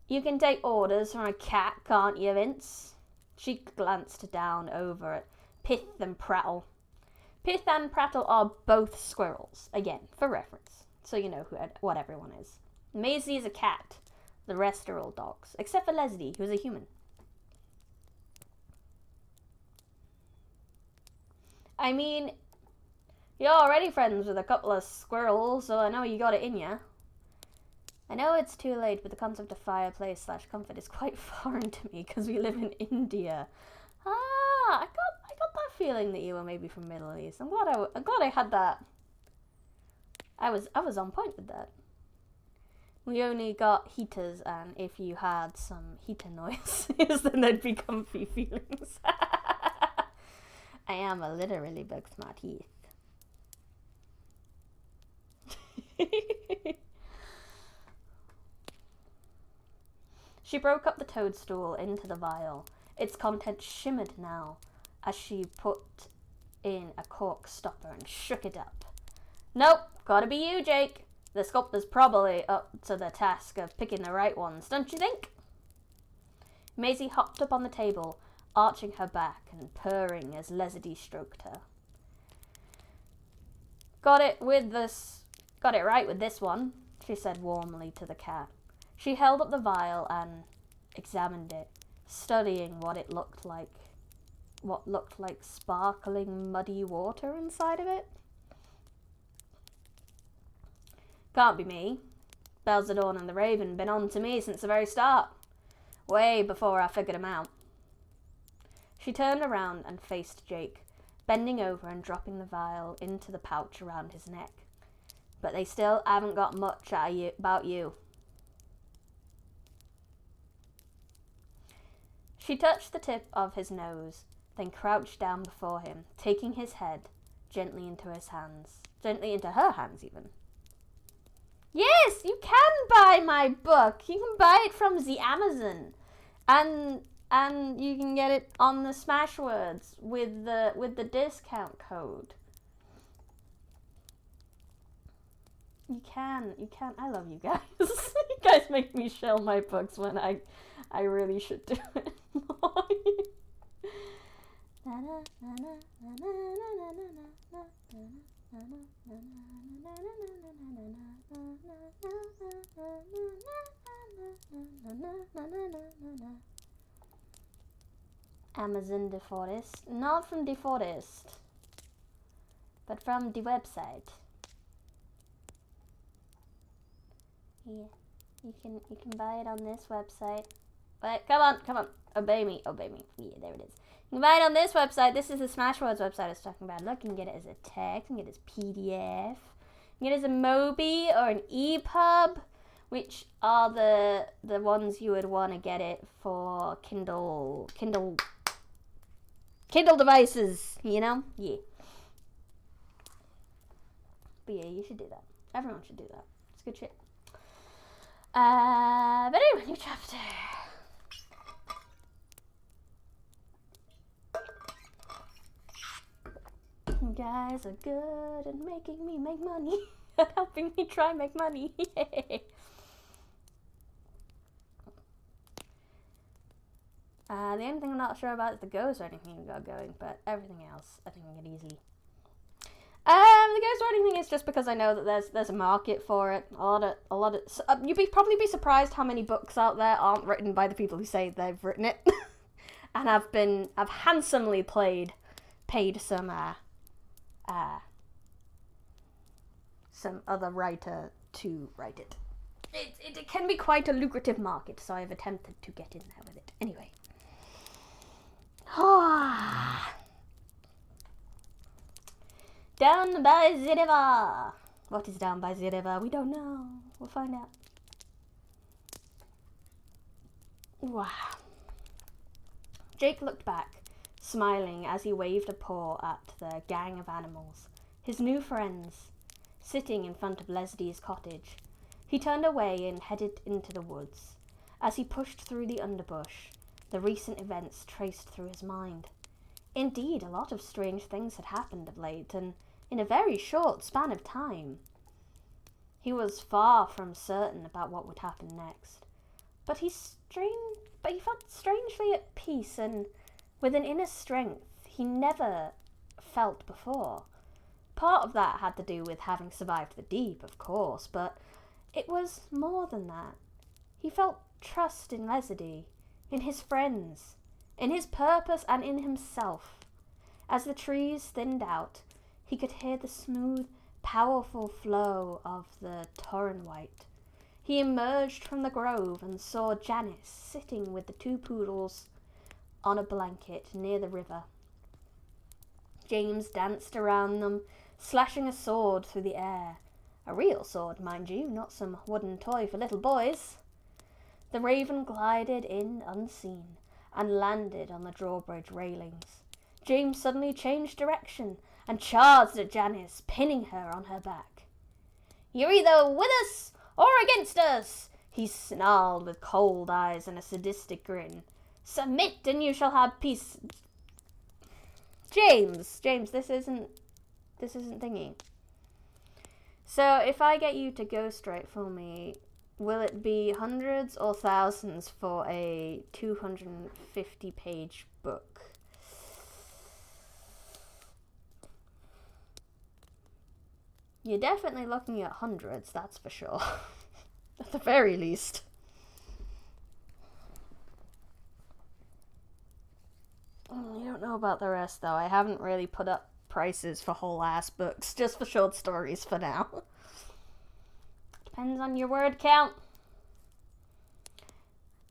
You can take orders from a cat, can't you, Vince? She glanced down over at Pith and Prattle. Pith and Prattle are both squirrels, again, for reference, so you know what everyone is. Maisie is a cat. The rest are all dogs, except for Leslie, who is a human. I mean, you're already friends with a couple of squirrels, so I know you got it in ya. I know it's too late, but the concept of fireplace/comfort is quite foreign to me because we live in India. I got that feeling that you were maybe from Middle East. I'm glad I had that. I was on point with that. We only got heaters, and if you had some heater noises, then there'd be comfy feelings. I am a literally book smart Heath. She broke up the toadstool into the vial. Its contents shimmered now as she put in a cork stopper and shook it up. Nope, gotta be you, Jake. The sculptor's probably up to the task of picking the right ones, don't you think? Maisie hopped up on the table, arching her back and purring as Leslie stroked her. Got it right with this one, she said warmly to the cat. She held up the vial and examined it, studying what looked like sparkling muddy water inside of it. Can't be me. Belzadorn and the Raven been on to me since the very start. Way before I figured 'em out. She turned around and faced Jake, bending over and dropping the vial into the pouch around his neck. But they still haven't got much about you. She touched the tip of his nose, then crouched down before him, taking his head gently into her hands even. Yes, you can buy my book. You can buy it from the Amazon, and you can get it on the Smashwords with the discount code. You can. I love you guys. You guys make me shell my books when I really should do it more. Amazon the Forest, not from the forest, but from the website. Yeah, you can buy it on this website. But come on, obey me. Yeah, there it is. You can buy it on this website. This is the Smashwords website I was talking about. Look, you can get it as a text, you can get it as PDF, you can get it as a Mobi or an EPUB, which are the ones you would want to get it for Kindle devices, you know? Yeah. But yeah, you should do that. Everyone should do that. It's good shit. But anyway, new chapter. You guys are good at making me make money. At helping me try and make money. Yay. The only thing I'm not sure about is the ghost writing thing we got going, but everything else I think I can get easy. The ghost writing thing is just because I know that there's a market for it. A lot of you'd probably be surprised how many books out there aren't written by the people who say they've written it, and I've handsomely paid some other writer to write it. It can be quite a lucrative market, so I've attempted to get in there with it. Anyway. Down by the river. What is down by the river? We don't know. We'll find out. Wow. Jake looked back, smiling as he waved a paw at the gang of animals, his new friends, sitting in front of Leslie's cottage. He turned away and headed into the woods. As he pushed through the underbush, the recent events traced through his mind. Indeed, a lot of strange things had happened of late, and in a very short span of time. He was far from certain about what would happen next, but he felt strangely at peace and with an inner strength he never felt before. Part of that had to do with having survived the deep, of course, but it was more than that. He felt trust in Leslie, in his friends, in his purpose and in himself. As the trees thinned out, he could hear the smooth, powerful flow of the Torrenwhite. He emerged from the grove and saw Janice sitting with the two poodles on a blanket near the river. James danced around them, slashing a sword through the air. A real sword, mind you, not some wooden toy for little boys. The raven glided in unseen and landed on the drawbridge railings. James suddenly changed direction and charged at Janice, pinning her on her back. "You're either with us or against us," he snarled with cold eyes and a sadistic grin. "Submit and you shall have peace." James, this isn't thingy. So if I get you to ghostwrite for me, will it be hundreds or thousands for a 250-page book? You're definitely looking at hundreds, that's for sure. At the very least. You don't know about the rest, though. I haven't really put up prices for whole ass books, just for short stories for now. Depends on your word count.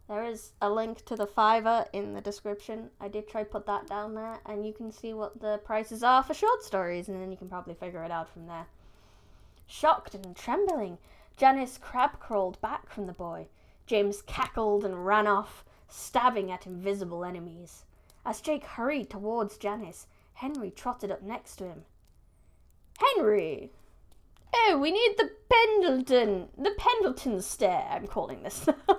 There is a link to the Fiverr in the description. I did try put that down there, and you can see what the prices are for short stories, and then you can probably figure it out from there. Shocked and trembling, Janice crab-crawled back from the boy. James cackled and ran off, stabbing at invisible enemies. As Jake hurried towards Janice, Henry trotted up next to him. "Henry! Oh, we need the Pendleton stare, I'm calling this now."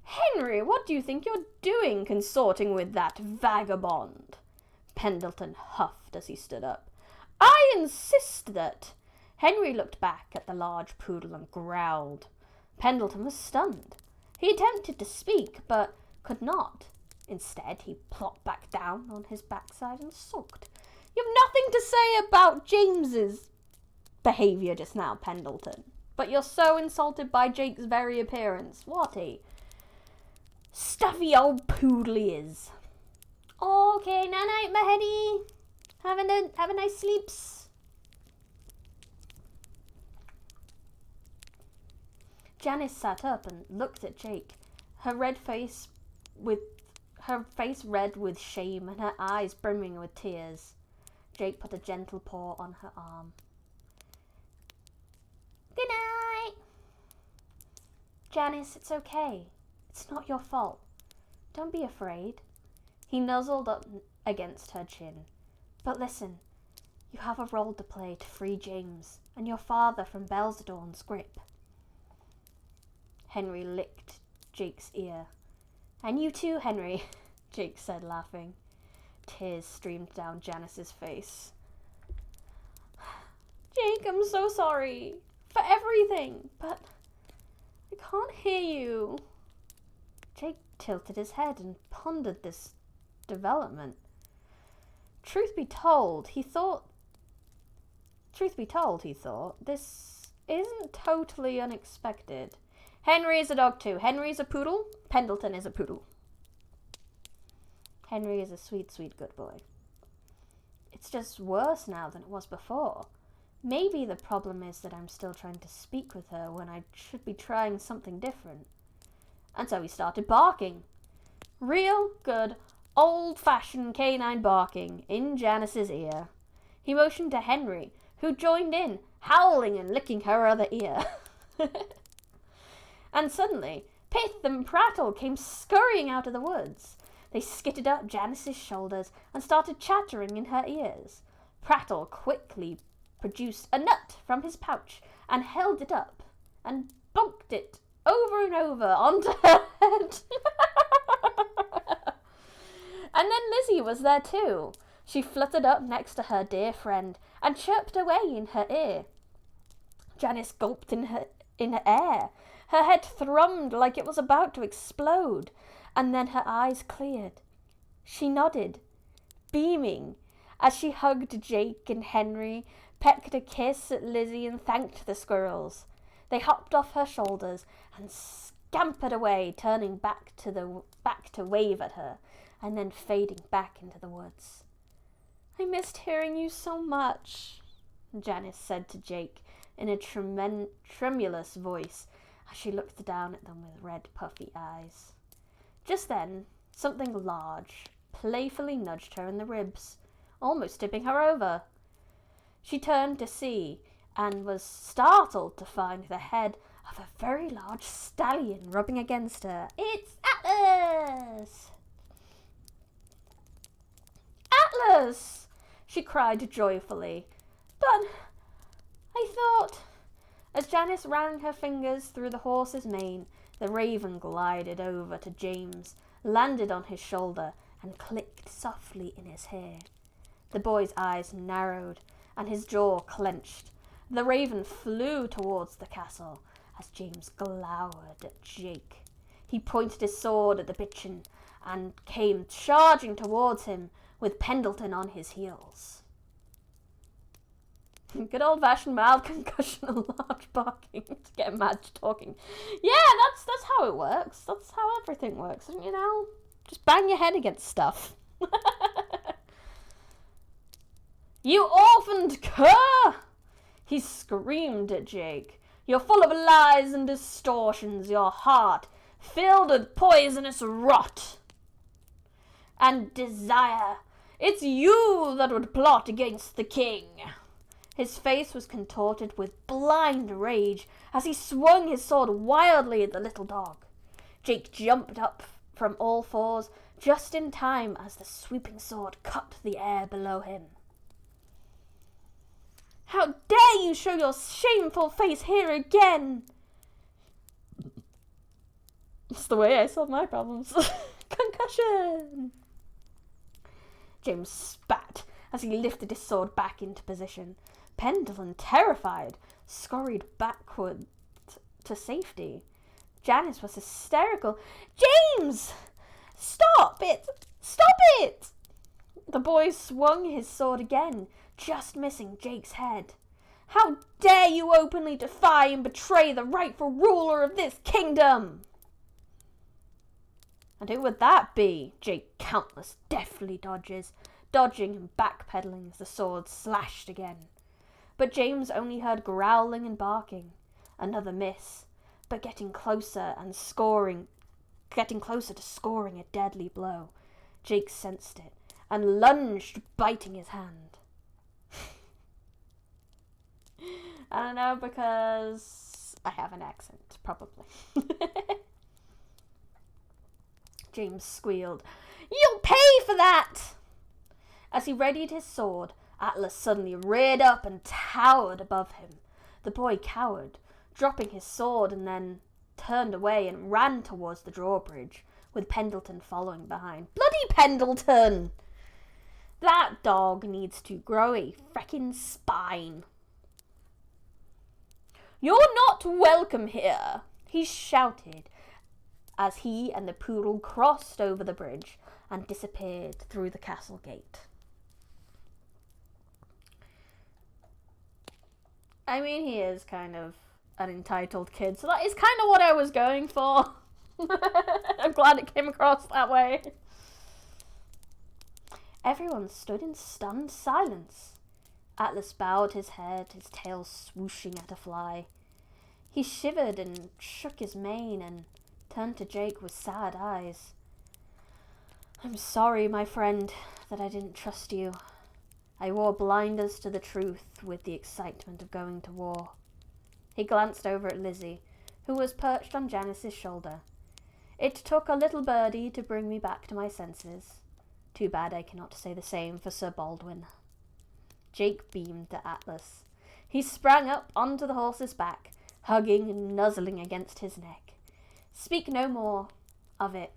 "Henry, what do you think you're doing consorting with that vagabond?" Pendleton huffed as he stood up. "I insist that—" Henry looked back at the large poodle and growled. Pendleton was stunned. He attempted to speak, but could not. Instead, he plopped back down on his backside and sulked. "You've nothing to say about James's behaviour just now, Pendleton. But you're so insulted by Jake's very appearance. What a stuffy old poodle he is." "Okay, night-night, my heady. Have a nice sleeps." Janice sat up and looked at Jake, her face red with shame and her eyes brimming with tears. Jake put a gentle paw on her arm. "Good night." "Janice, it's okay. It's not your fault. Don't be afraid." He nuzzled up against her chin. "But listen, you have a role to play to free James and your father from Belzedorn's grip." Henry licked Jake's ear. "And you too, Henry," Jake said, laughing. Tears streamed down Janice's face. "Jake, I'm so sorry for everything, but I can't hear you." Jake tilted his head and pondered this development. Truth be told, he thought, this isn't totally unexpected. Henry is a dog too. Henry is a poodle. Pendleton is a poodle. Henry is a sweet, sweet good boy. It's just worse now than it was before. Maybe the problem is that I'm still trying to speak with her when I should be trying something different. And so he started barking. Real good, old-fashioned canine barking in Janice's ear. He motioned to Henry, who joined in, howling and licking her other ear. And suddenly, Pith and Prattle came scurrying out of the woods. They skittered up Janice's shoulders and started chattering in her ears. Prattle quickly produced a nut from his pouch and held it up and bonked it over and over onto her head. And then Lizzie was there too. She fluttered up next to her dear friend and chirped away in her ear. Janice gulped in her air. Her head thrummed like it was about to explode, and then her eyes cleared. She nodded, beaming, as she hugged Jake and Henry, pecked a kiss at Lizzie and thanked the squirrels. They hopped off her shoulders and scampered away, turning back to wave at her, and then fading back into the woods. I missed hearing you so much, Janice said to Jake in a tremulous voice as she looked down at them with red puffy eyes. Just then, something large playfully nudged her in the ribs, almost tipping her over. She turned to see and was startled to find the head of a very large stallion rubbing against her. It's Atlas! Atlas! She cried joyfully. But I thought... As Janice ran her fingers through the horse's mane, the raven glided over to James, landed on his shoulder, and clicked softly in his hair. The boy's eyes narrowed, and his jaw clenched. The raven flew towards the castle as James glowered at Jake. He pointed his sword at the bitchin and came charging towards him with Pendleton on his heels. Good old-fashioned mild concussion and large barking to get Madge talking. Yeah, that's how it works. That's how everything works, you know? Just bang your head against stuff. You orphaned cur! He screamed at Jake. You're full of lies and distortions, your heart filled with poisonous rot and desire. It's you that would plot against the king. His face was contorted with blind rage as he swung his sword wildly at the little dog. Jake jumped up from all fours just in time as the sweeping sword cut the air below him. How dare you show your shameful face here again? It's the way I solve my problems. Concussion! James spat as he lifted his sword back into position. Pendleton, terrified, scurried backward to safety. Janice was hysterical. James! Stop it! Stop it! The boy swung his sword again, just missing Jake's head. How dare you openly defy and betray the rightful ruler of this kingdom? And who would that be? Jake countless deftly dodging and backpedaling as the sword slashed again. But James only heard growling and barking. Another miss, but getting closer to scoring a deadly blow. Jake sensed it and lunged, biting his hand. I don't know, because I have an accent, probably. James squealed, "You'll pay for that!" As he readied his sword, Atlas suddenly reared up and towered above him. The boy cowered, dropping his sword, and then turned away and ran towards the drawbridge, with Pendleton following behind. Bloody Pendleton! That dog needs to grow a freckin' spine. You're not welcome here, he shouted as he and the poodle crossed over the bridge and disappeared through the castle gate. I mean, he is kind of an entitled kid, so that is kind of what I was going for. I'm glad it came across that way. Everyone stood in stunned silence. Atlas bowed his head, his tail swooshing at a fly. He shivered and shook his mane and turned to Jake with sad eyes. I'm sorry, my friend, that I didn't trust you. I wore blinders to the truth with the excitement of going to war. He glanced over at Lizzie, who was perched on Janice's shoulder. It took a little birdie to bring me back to my senses. Too bad I cannot say the same for Sir Baldwin. Jake beamed at Atlas. He sprang up onto the horse's back, hugging and nuzzling against his neck. Speak no more of it.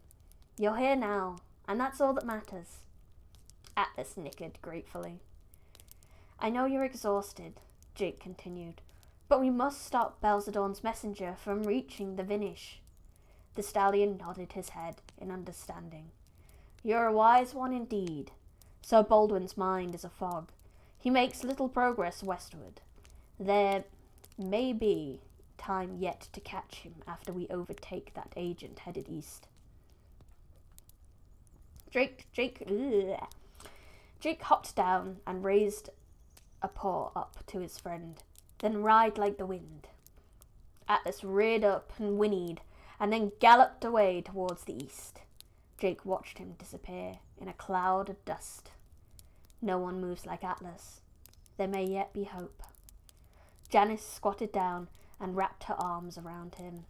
You're here now, and that's all that matters. Atlas nickered gratefully. I know you're exhausted, Jake continued, but we must stop Belzadorn's messenger from reaching the Vinish. The stallion nodded his head in understanding. You're a wise one indeed. Sir Baldwin's mind is a fog. He makes little progress westward. There may be time yet to catch him after we overtake that agent headed east. Jake hopped down and raised a paw up to his friend, then ride like the wind. Atlas reared up and whinnied, and then galloped away towards the east. Jake watched him disappear in a cloud of dust. No one moves like Atlas. There may yet be hope. Janice squatted down and wrapped her arms around him.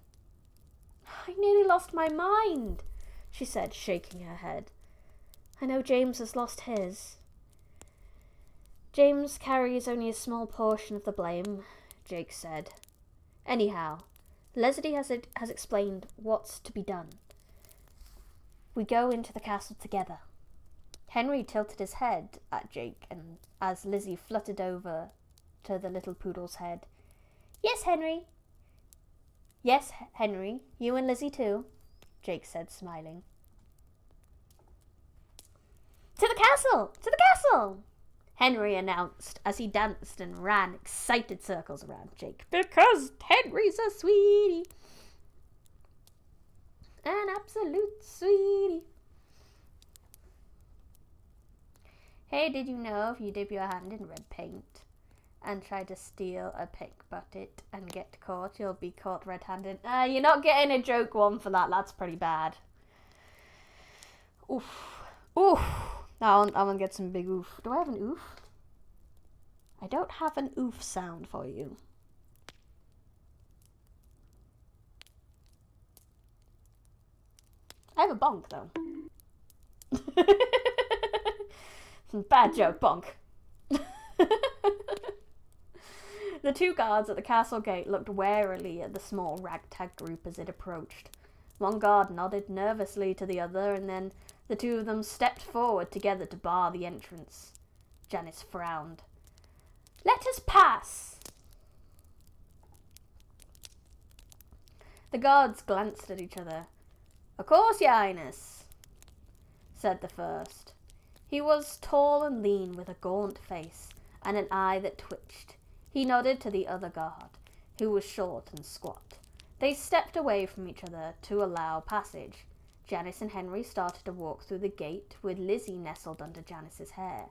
I nearly lost my mind, she said, shaking her head. I know James has lost his. James carries only a small portion of the blame, Jake said. Anyhow, Leslie has explained what's to be done. We go into the castle together. Henry tilted his head at Jake, and as Lizzie fluttered over to the little poodle's head. Yes, Henry. Yes, Henry, you and Lizzie too, Jake said, smiling. To the castle! To the castle! Henry announced as he danced and ran excited circles around Jake. Because Henry's a sweetie. An absolute sweetie. Hey, did you know if you dip your hand in red paint and try to steal a pink bucket and get caught, you'll be caught red-handed? You're not getting a joke one for that. That's pretty bad. Oof. Oof. Now I want to get some big oof. Do I have an oof? I don't have an oof sound for you. I have a bonk, though. Bad joke, bonk. The two guards at the castle gate looked warily at the small ragtag group as it approached. One guard nodded nervously to the other, and then the two of them stepped forward together to bar the entrance. Janice frowned. Let us pass! The guards glanced at each other. Of course, your highness, said the first. He was tall and lean with a gaunt face and an eye that twitched. He nodded to the other guard, who was short and squat. They stepped away from each other to allow passage. Janice and Henry started to walk through the gate with Lizzie nestled under Janice's hair.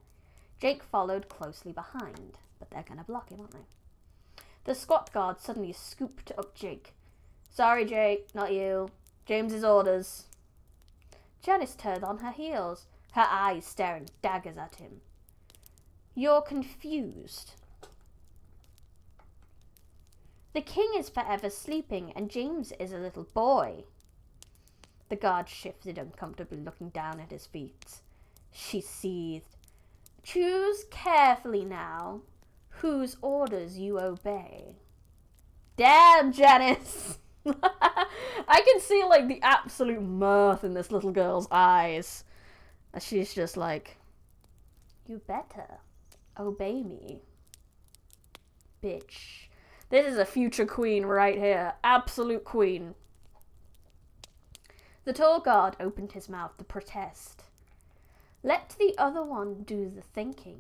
Jake followed closely behind, but they're going to block him, aren't they? The squat guard suddenly scooped up Jake. Sorry, Jake, not you. James's orders. Janice turned on her heels, her eyes staring daggers at him. You're confused. The king is forever sleeping, and James is a little boy. The guard shifted uncomfortably, looking down at his feet. She seethed. Choose carefully now whose orders you obey. Damn, Janice! I can see, like, the absolute mirth in this little girl's eyes. She's just like, you better obey me, bitch. This is a future queen right here. Absolute queen. The tall guard opened his mouth to protest. Let the other one do the thinking,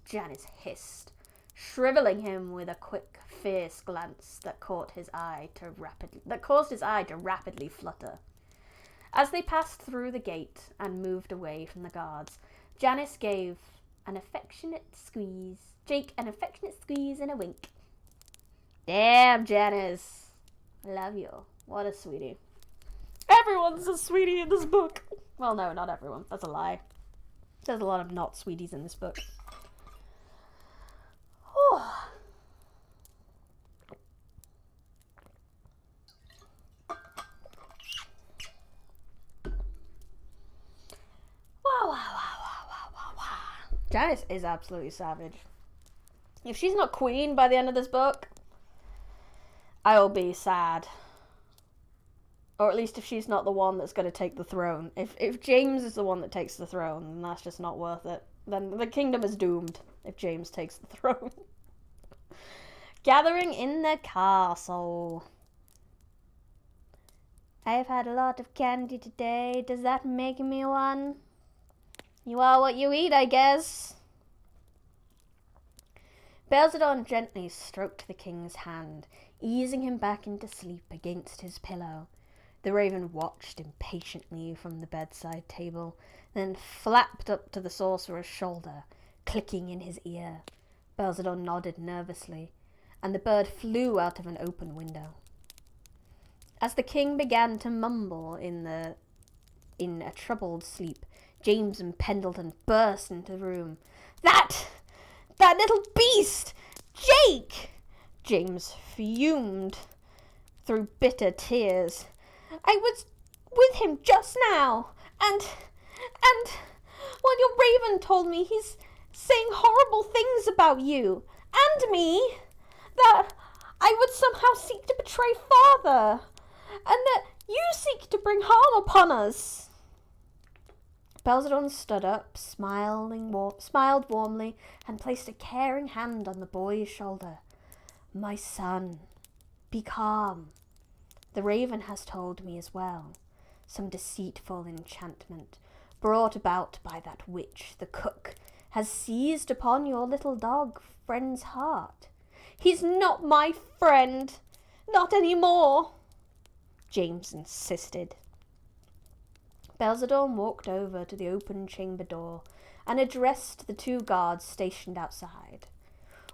Janice hissed, shriveling him with a quick, fierce glance that caused his eye to rapidly flutter. As they passed through the gate and moved away from the guards, Janice gave an affectionate squeeze, Jake an affectionate squeeze and a wink. Damn, Janice. Love you. What a sweetie. Everyone's a sweetie in this book. Well, no, not everyone. That's a lie. There's a lot of not sweeties in this book. Oh. Wow. Janice is absolutely savage. If she's not queen by the end of this book, I'll be sad. Or at least if she's not the one that's going to take the throne. If James is the one that takes the throne, then that's just not worth it. Then the kingdom is doomed if James takes the throne. Gathering in the castle. I've had a lot of candy today. Does that make me one? You are what you eat, I guess. Belzadon gently stroked the king's hand, easing him back into sleep against his pillow. The raven watched impatiently from the bedside table, then flapped up to the sorcerer's shoulder, clicking in his ear. Belzadon nodded nervously, and the bird flew out of an open window. As the king began to mumble in a troubled sleep, James and Pendleton burst into the room. That little beast! Jake! James fumed through bitter tears. I was with him just now, and well, your raven told me he's saying horrible things about you and me, that I would somehow seek to betray father, and that you seek to bring harm upon us. Belzadon stood up, smiled warmly, and placed a caring hand on the boy's shoulder. My son, be calm. The raven has told me as well. Some deceitful enchantment, brought about by that witch, the cook, has seized upon your little dog friend's heart. He's not my friend, not any more, James insisted. Belzadon walked over to the open chamber door and addressed the two guards stationed outside.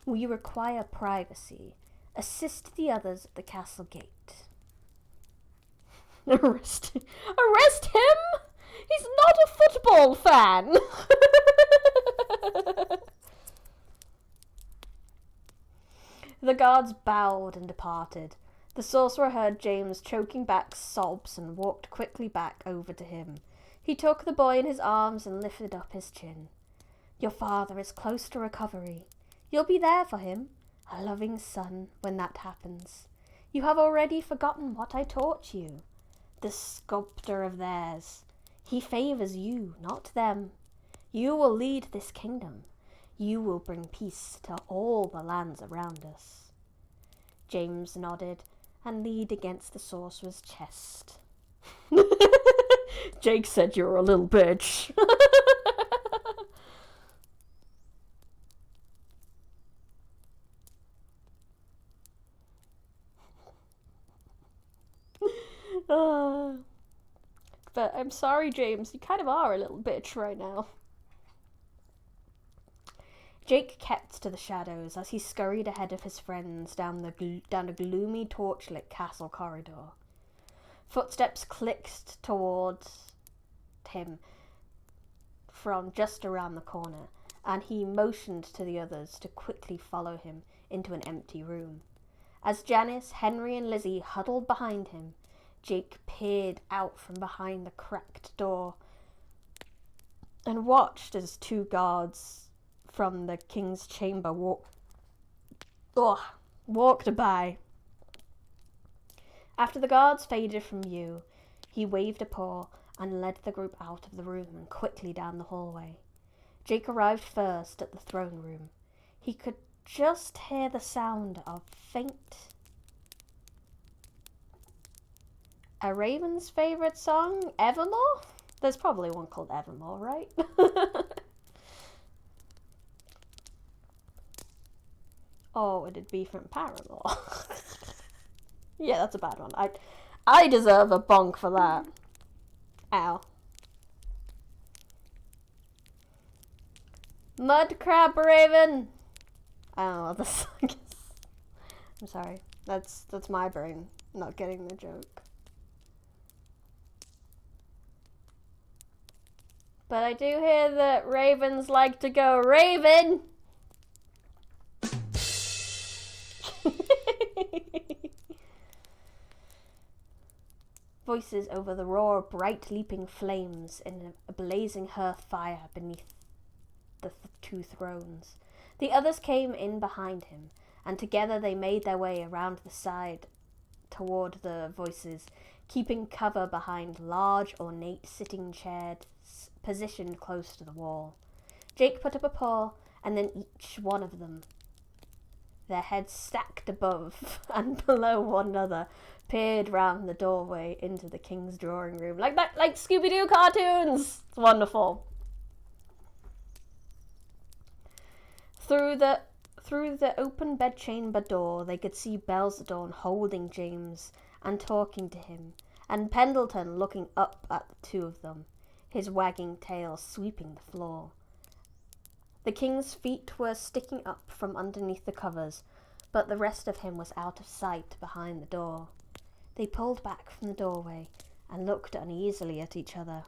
We require privacy. Assist the others at the castle gate. Arrest him? He's not a football fan! The guards bowed and departed. The sorcerer heard James choking back sobs and walked quickly back over to him. He took the boy in his arms and lifted up his chin. Your father is close to recovery. You'll be there for him, a loving son, when that happens. You have already forgotten what I taught you. The sculptor of theirs. He favours you, not them. You will lead this kingdom. You will bring peace to all the lands around us. James nodded and leaned against the sorcerer's chest. Jake said you're a little bitch. But I'm sorry, James, you kind of are a little bitch right now. Jake kept to the shadows as he scurried ahead of his friends down a gloomy, torchlit castle corridor. Footsteps clicked towards him from just around the corner, and he motioned to the others to quickly follow him into an empty room. As Janice, Henry, and Lizzie huddled behind him, Jake peered out from behind the cracked door and watched as two guards from the king's chamber walked by. After the guards faded from view, he waved a paw and led the group out of the room and quickly down the hallway. Jake arrived first at the throne room. He could just hear the sound of a raven's favourite song, Evermore? There's probably one called Evermore, right? Oh, it'd be from Paramore. Yeah, that's a bad one. I deserve a bonk for that. Ow. Mud crab raven. I don't know what the song is. I'm sorry. That's my brain not getting the joke. But I do hear that ravens like to go raven. Voices over the roar of bright leaping flames in a blazing hearth fire beneath the two thrones. The others came in behind him, and together they made their way around the side toward the voices, keeping cover behind large, ornate sitting chairs positioned close to the wall. Jake put up a paw, and then each one of them, their heads stacked above and below one another, peered round the doorway into the king's drawing room. Like Scooby-Doo cartoons! It's wonderful. Through the open bedchamber door, they could see Belzadorn holding James and talking to him, and Pendleton looking up at the two of them, his wagging tail sweeping the floor. The king's feet were sticking up from underneath the covers, but the rest of him was out of sight behind the door. They pulled back from the doorway and looked uneasily at each other.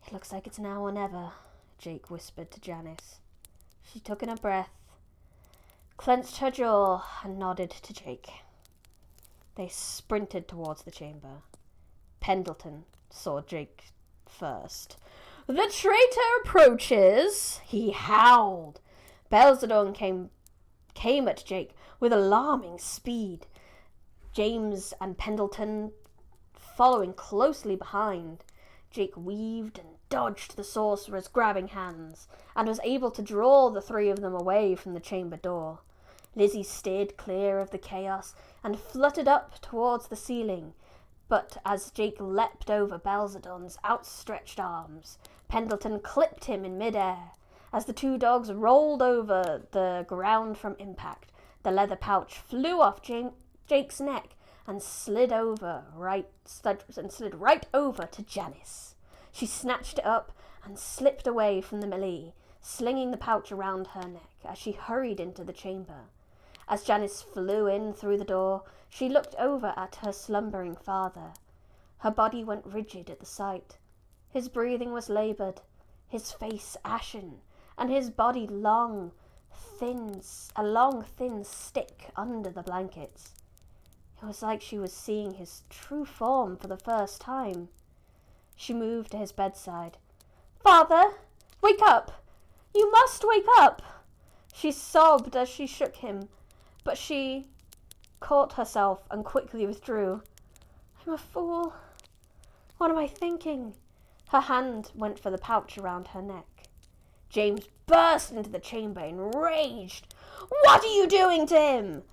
"It looks like it's now or never," Jake whispered to Janice. She took in a breath, clenched her jaw, and nodded to Jake. They sprinted towards the chamber. Pendleton saw Jake first. "The traitor approaches!" he howled. Belzadorn came at Jake with alarming speed, James and Pendleton following closely behind. Jake weaved and dodged the sorcerer's grabbing hands, and was able to draw the three of them away from the chamber door. Lizzie steered clear of the chaos and fluttered up towards the ceiling, but as Jake leapt over Belzadorn's outstretched arms, Pendleton clipped him in midair. As the two dogs rolled over the ground from impact, the leather pouch flew off Jake's neck and slid right over to Janice. She snatched it up and slipped away from the melee, slinging the pouch around her neck as she hurried into the chamber. As Janice flew in through the door, she looked over at her slumbering father. Her body went rigid at the sight. His breathing was laboured, his face ashen, and his body a long, thin stick under the blankets. It was like she was seeing his true form for the first time. She moved to his bedside. "Father, wake up! You must wake up!" She sobbed as she shook him, but she caught herself and quickly withdrew. "I'm a fool. What am I thinking?" Her hand went for the pouch around her neck. James burst into the chamber enraged. "What are you doing to him?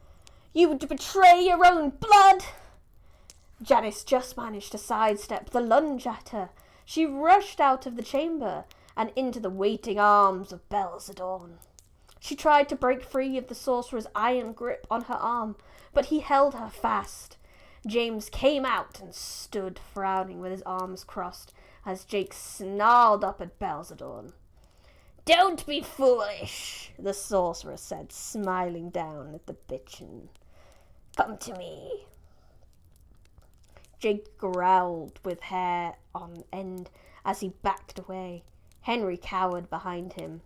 You would betray your own blood!" Janice just managed to sidestep the lunge at her. She rushed out of the chamber and into the waiting arms of Belzadorn. She tried to break free of the sorcerer's iron grip on her arm, but he held her fast. James came out and stood frowning with his arms crossed as Jake snarled up at Belzadorn. "Don't be foolish," the sorcerer said, smiling down at the bitchin. "Come to me." Jake growled with hair on end as he backed away. Henry cowered behind him.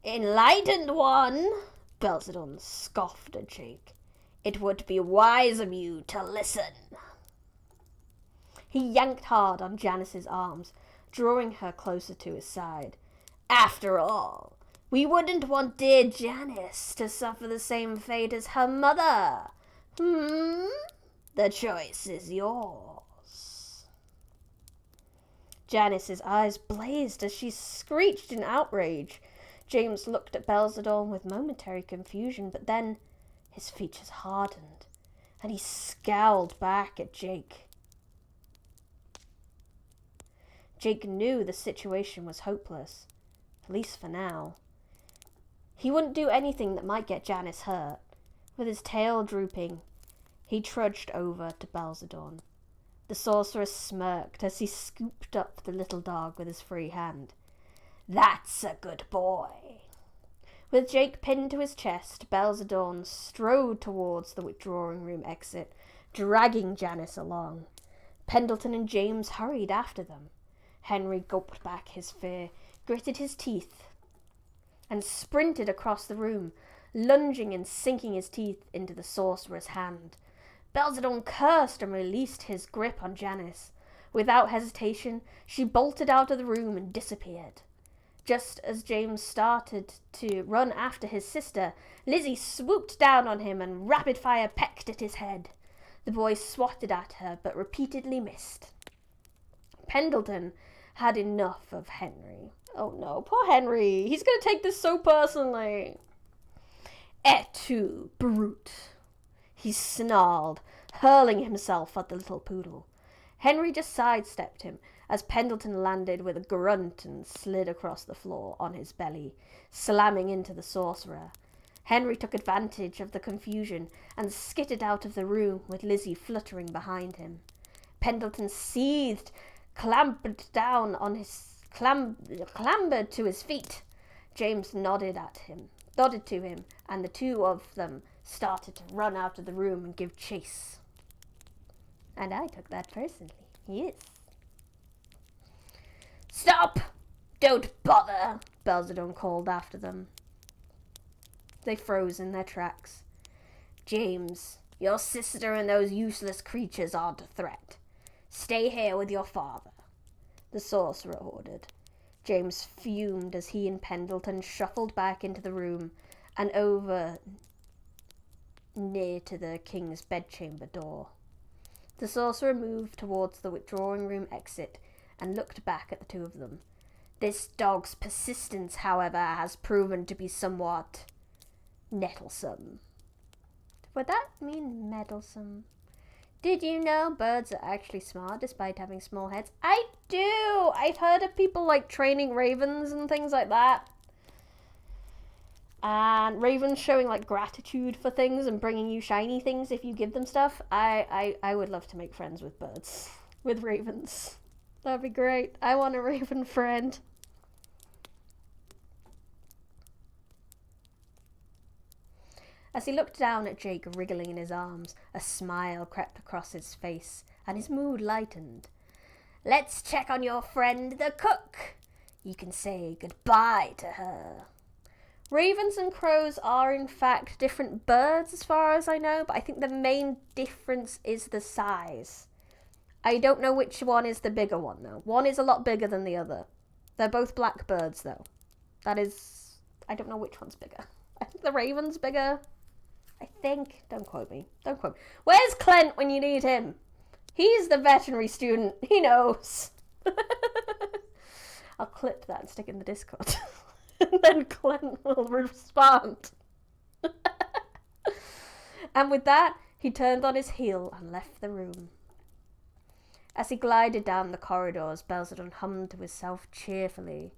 "Enlightened one," Belzadorn scoffed at Jake. "It would be wise of you to listen." He yanked hard on Janice's arms, drawing her closer to his side. "After all, we wouldn't want dear Janice to suffer the same fate as her mother. The choice is yours." Janice's eyes blazed as she screeched in outrage. James looked at Belzadorn with momentary confusion, but then his features hardened, and he scowled back at Jake. Jake knew the situation was hopeless, at least for now. He wouldn't do anything that might get Janice hurt. With his tail drooping, he trudged over to Belzadorn. The sorcerer smirked as he scooped up the little dog with his free hand. "That's a good boy." With Jake pinned to his chest, Belzadorn strode towards the withdrawing room exit, dragging Janice along. Pendleton and James hurried after them. Henry gulped back his fear, gritted his teeth, and sprinted across the room, lunging and sinking his teeth into the sorcerer's hand. Belzadorn cursed and released his grip on Janice. Without hesitation, she bolted out of the room and disappeared. Just as James started to run after his sister, Lizzie swooped down on him and rapid-fire pecked at his head. The boy swatted at her, but repeatedly missed. Pendleton had enough of Henry. Oh no, poor Henry. He's going to take this so personally. Et tu, brute, he snarled, hurling himself at the little poodle. Henry just sidestepped him as Pendleton landed with a grunt and slid across the floor on his belly, slamming into the sorcerer. Henry took advantage of the confusion and skittered out of the room with Lizzie fluttering behind him. Pendleton seethed, clambered to his feet. James nodded to him, and the two of them started to run out of the room and give chase. And I took that personally. Yes. Stop! Don't bother! Belzedon called after them. They froze in their tracks. James, your sister and those useless creatures aren't a threat. Stay here with your father, the sorcerer ordered. James fumed as he and Pendleton shuffled back into the room and over near to the king's bedchamber door. The sorcerer moved towards the withdrawing room exit and looked back at the two of them. This dog's persistence, however, has proven to be somewhat nettlesome. Would that mean meddlesome? Did you know birds are actually smart despite having small heads? I do! I've heard of people like training ravens and things like that. And ravens showing like gratitude for things and bringing you shiny things if you give them stuff. I would love to make friends with birds. With ravens. That'd be great. I want a raven friend. As he looked down at Jake wriggling in his arms, a smile crept across his face, and his mood lightened. Let's check on your friend, the cook. You can say goodbye to her. Ravens and crows are, in fact, different birds as far as I know, but I think the main difference is the size. I don't know which one is the bigger one, though. One is a lot bigger than the other. They're both black birds, though. That is... I don't know which one's bigger. I think the raven's bigger. I think. Don't quote me. Don't quote me. Where's Clint when you need him? He's the veterinary student. He knows. I'll clip that and stick it in the Discord. And then Clint will respond. And with that, he turned on his heel and left the room. As he glided down the corridors, Belzedon hummed to himself cheerfully.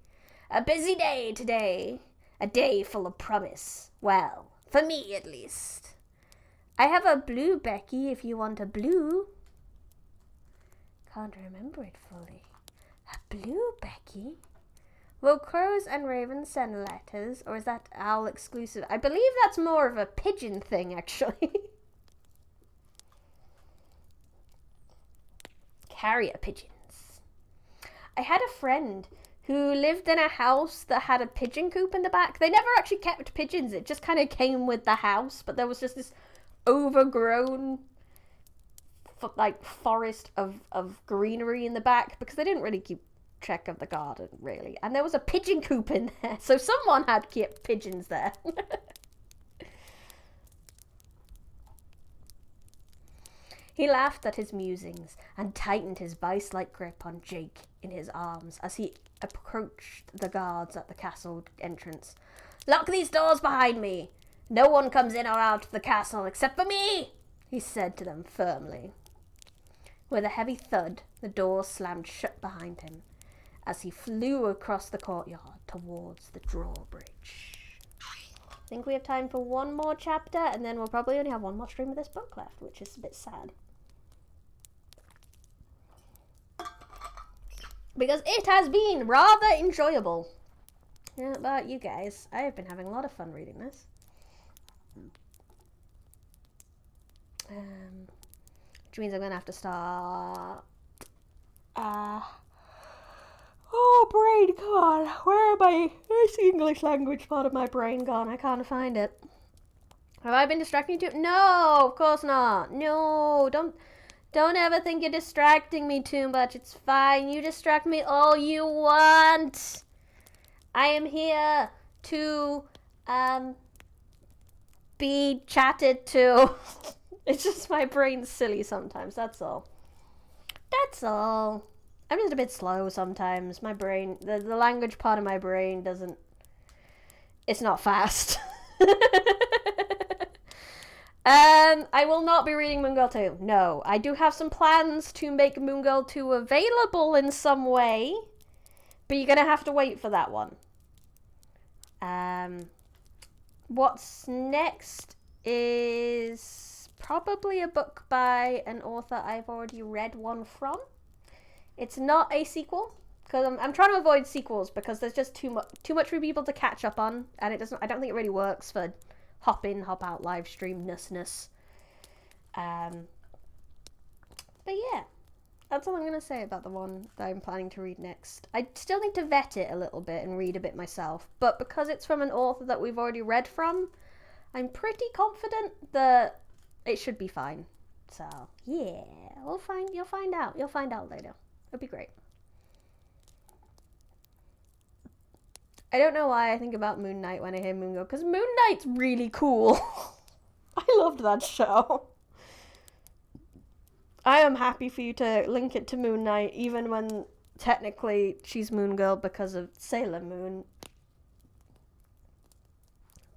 A busy day today. A day full of promise. Well, for me at least. I have a blue Becky if you want a blue. Can't remember it fully. A blue Becky? Will crows and ravens send letters, or is that owl exclusive? I believe that's more of a pigeon thing, actually. Carrier pigeons. I had a friend who lived in a house that had a pigeon coop in the back. They never actually kept pigeons. It just kind of came with the house, but there was just this overgrown forest of greenery in the back because they didn't really keep track of the garden, really. And there was a pigeon coop in there, so someone had kept pigeons there. He laughed at his musings and tightened his vice-like grip on Jake in his arms as he approached the guards at the castle entrance. Lock these doors behind me. No one comes in or out of the castle except for me, he said to them firmly. With a heavy thud, the door slammed shut behind him as he flew across the courtyard towards the drawbridge. I think we have time for one more chapter, and then we'll probably only have one more stream of this book left, which is a bit sad. Because it has been rather enjoyable. Yeah, about you guys, I have been having a lot of fun reading this. Which means I'm going to have to start... Oh, brain gone. Where am I? Where's the English language part of my brain gone? I can't find it. Have I been distracting you too? No, of course not. No, don't ever think you're distracting me too much. It's fine. You distract me all you want. I am here to be chatted to. It's just my brain's silly sometimes, that's all. That's all. I'm just a bit slow sometimes. My brain, the language part of my brain doesn't, it's not fast. I will not be reading Moon Girl 2. No, I do have some plans to make Moon Girl 2 available in some way, but you're gonna have to wait for that one. What's next is probably a book by an author I've already read one from. It's not a sequel, because I'm trying to avoid sequels because there's just too much for people to catch up on, and I don't think it really works for hop in, hop out live stream-ness. But yeah, that's all I'm going to say about the one that I'm planning to read next. I still need to vet it a little bit and read a bit myself, but because it's from an author that we've already read from, I'm pretty confident that it should be fine. So, yeah, you'll find out. You'll find out later. It'll be great. I don't know why I think about Moon Knight when I hear Moon Girl, because Moon Knight's really cool. I loved that show. I am happy for you to link it to Moon Knight, even when technically she's Moon Girl because of Sailor Moon.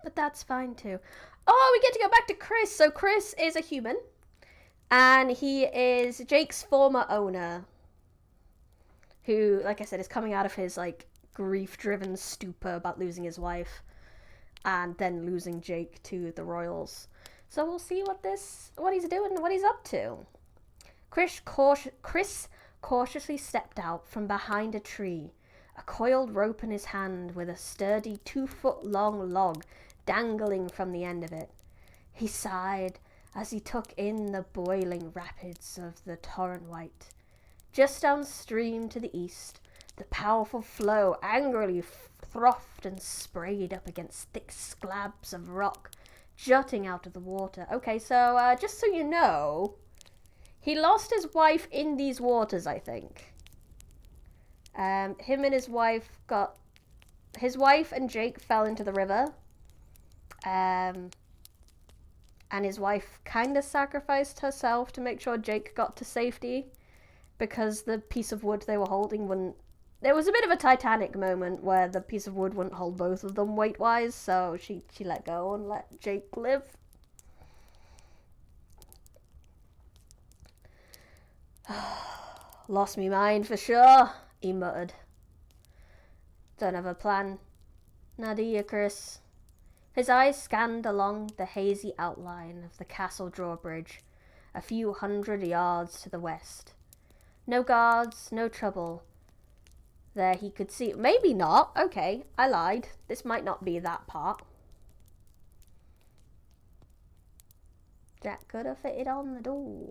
But that's fine too. Oh, we get to go back to Chris. So Chris is a human, and he is Jake's former owner, who, like I said, is coming out of his, like, grief-driven stupor about losing his wife, and then losing Jake to the Royals. So we'll see what he's doing, what he's up to. Chris cautiously stepped out from behind a tree, a coiled rope in his hand with a sturdy 2-foot-long log dangling from the end of it. He sighed as he took in the boiling rapids of the Torrent White. Just downstream to the east, the powerful flow angrily frothed and sprayed up against thick slabs of rock jutting out of the water. Okay, so just so you know, he lost his wife in these waters, I think. Him and his wife and Jake fell into the river. And his wife kind of sacrificed herself to make sure Jake got to safety, because the piece of wood they were holding wouldn't... There was a bit of a Titanic moment where the piece of wood wouldn't hold both of them weight-wise, so she let go and let Jake live. Lost me mind for sure, he muttered. Don't have a plan. Now do you, Chris? His eyes scanned along the hazy outline of the castle drawbridge, a few hundred yards to the west. No guards, no trouble. There he could see... Maybe not. Okay, I lied. This might not be that part. That could have fitted on the door.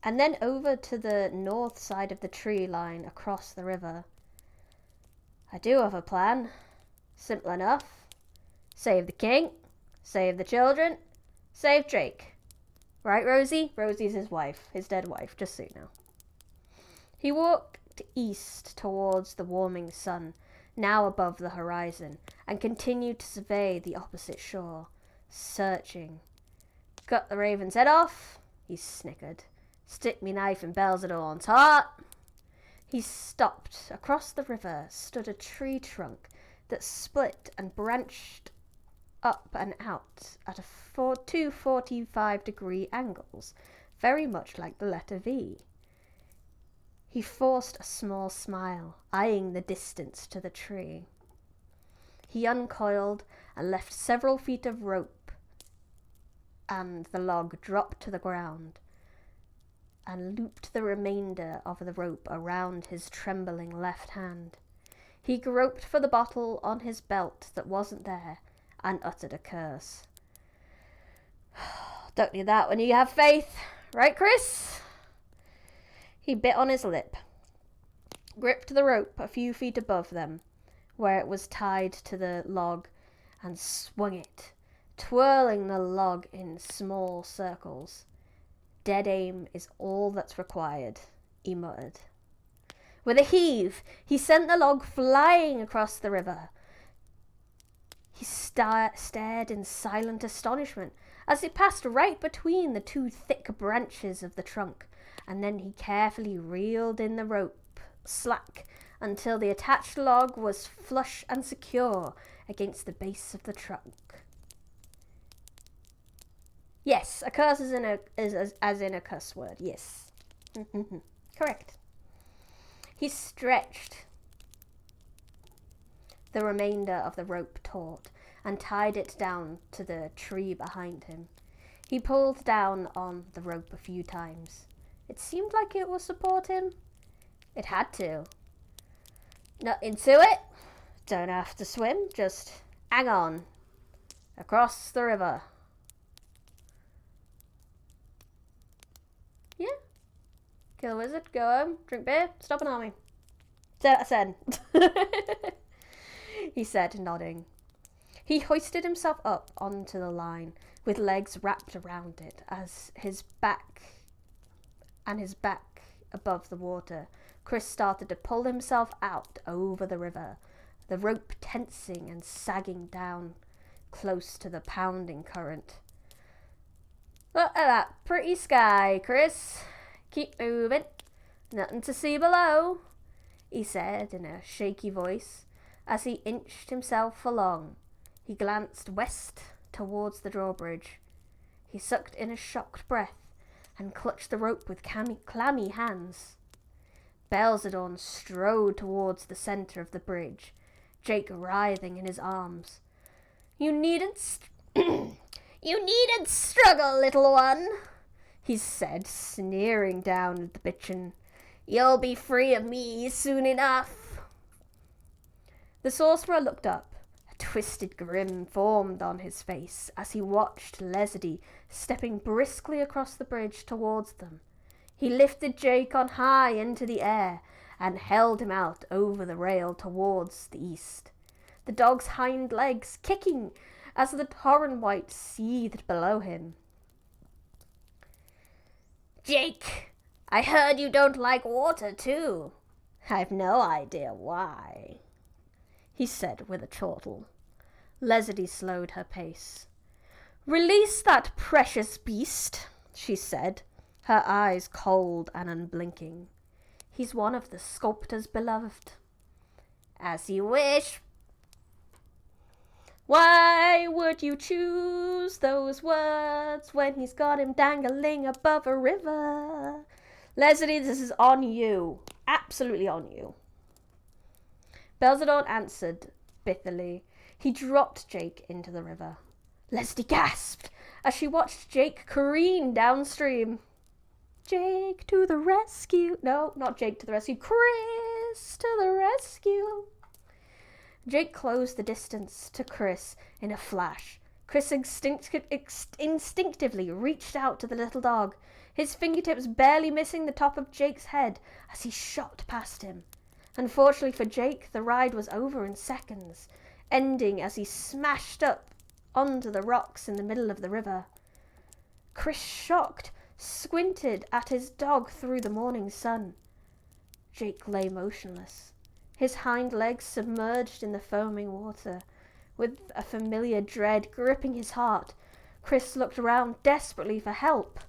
And then over to the north side of the tree line across the river. I do have a plan. Simple enough. Save the king. Save the children. Save Jake. Right, Rosie? Rosie's his wife. His dead wife, just so you know. He walked east towards the warming sun, now above the horizon, and continued to survey the opposite shore, searching. Cut the raven's head off, he snickered. Stick me knife in Belzadorn's heart. He stopped. Across the river stood a tree trunk that split and branched up and out at two 45-degree angles, very much like the letter V. He forced a small smile, eyeing the distance to the tree. He uncoiled and left several feet of rope, and the log dropped to the ground, and looped the remainder of the rope around his trembling left hand. He groped for the bottle on his belt that wasn't there, and uttered a curse. Don't need that when you have faith, right, Chris? He bit on his lip, gripped the rope a few feet above them, where it was tied to the log, and swung it, twirling the log in small circles. Dead aim is all that's required, he muttered. With a heave, he sent the log flying across the river. He stared in silent astonishment as it passed right between the two thick branches of the trunk, and then he carefully reeled in the rope slack until the attached log was flush and secure against the base of the trunk. Yes, a curse is as in a cuss word, yes. Correct. He stretched the remainder of the rope taut and tied it down to the tree behind him. He pulled down on the rope a few times. It seemed like it would support him. It had to. Not into it. Don't have to swim, just hang on. Across the river. Yeah. Kill a wizard, go home, drink beer, stop an army. Said I said. He said, nodding. He hoisted himself up onto the line, with legs wrapped around it, as his back above the water. Chris started to pull himself out over the river, the rope tensing and sagging down close to the pounding current. Look at that pretty sky, Chris. Keep moving. Nothing to see below, he said in a shaky voice. As he inched himself along, he glanced west towards the drawbridge. He sucked in a shocked breath and clutched the rope with clammy hands. Belzadorn strode towards the centre of the bridge, Jake writhing in his arms. You needn't struggle, little one, he said, sneering down at the bitchin. You'll be free of me soon enough. The sorcerer looked up. A twisted grin formed on his face as he watched Leslie stepping briskly across the bridge towards them. He lifted Jake on high into the air and held him out over the rail towards the east, the dog's hind legs kicking as the torrent white seethed below him. Jake, I heard you don't like water too. I've no idea why, he said with a chortle. Leslie slowed her pace. Release that precious beast, she said, her eyes cold and unblinking. He's one of the sculptor's beloved. As you wish. Why would you choose those words when he's got him dangling above a river? Leslie, this is on you. Absolutely on you. Belzadorn answered bitterly. He dropped Jake into the river. Leslie gasped as she watched Jake careen downstream. Jake to the rescue. No, not Jake to the rescue. Chris to the rescue. Jake closed the distance to Chris in a flash. Chris instinctively reached out to the little dog, his fingertips barely missing the top of Jake's head as he shot past him. Unfortunately for Jake, the ride was over in seconds, ending as he smashed up onto the rocks in the middle of the river. Chris, shocked, squinted at his dog through the morning sun. Jake lay motionless, his hind legs submerged in the foaming water. With a familiar dread gripping his heart, Chris looked around desperately for help.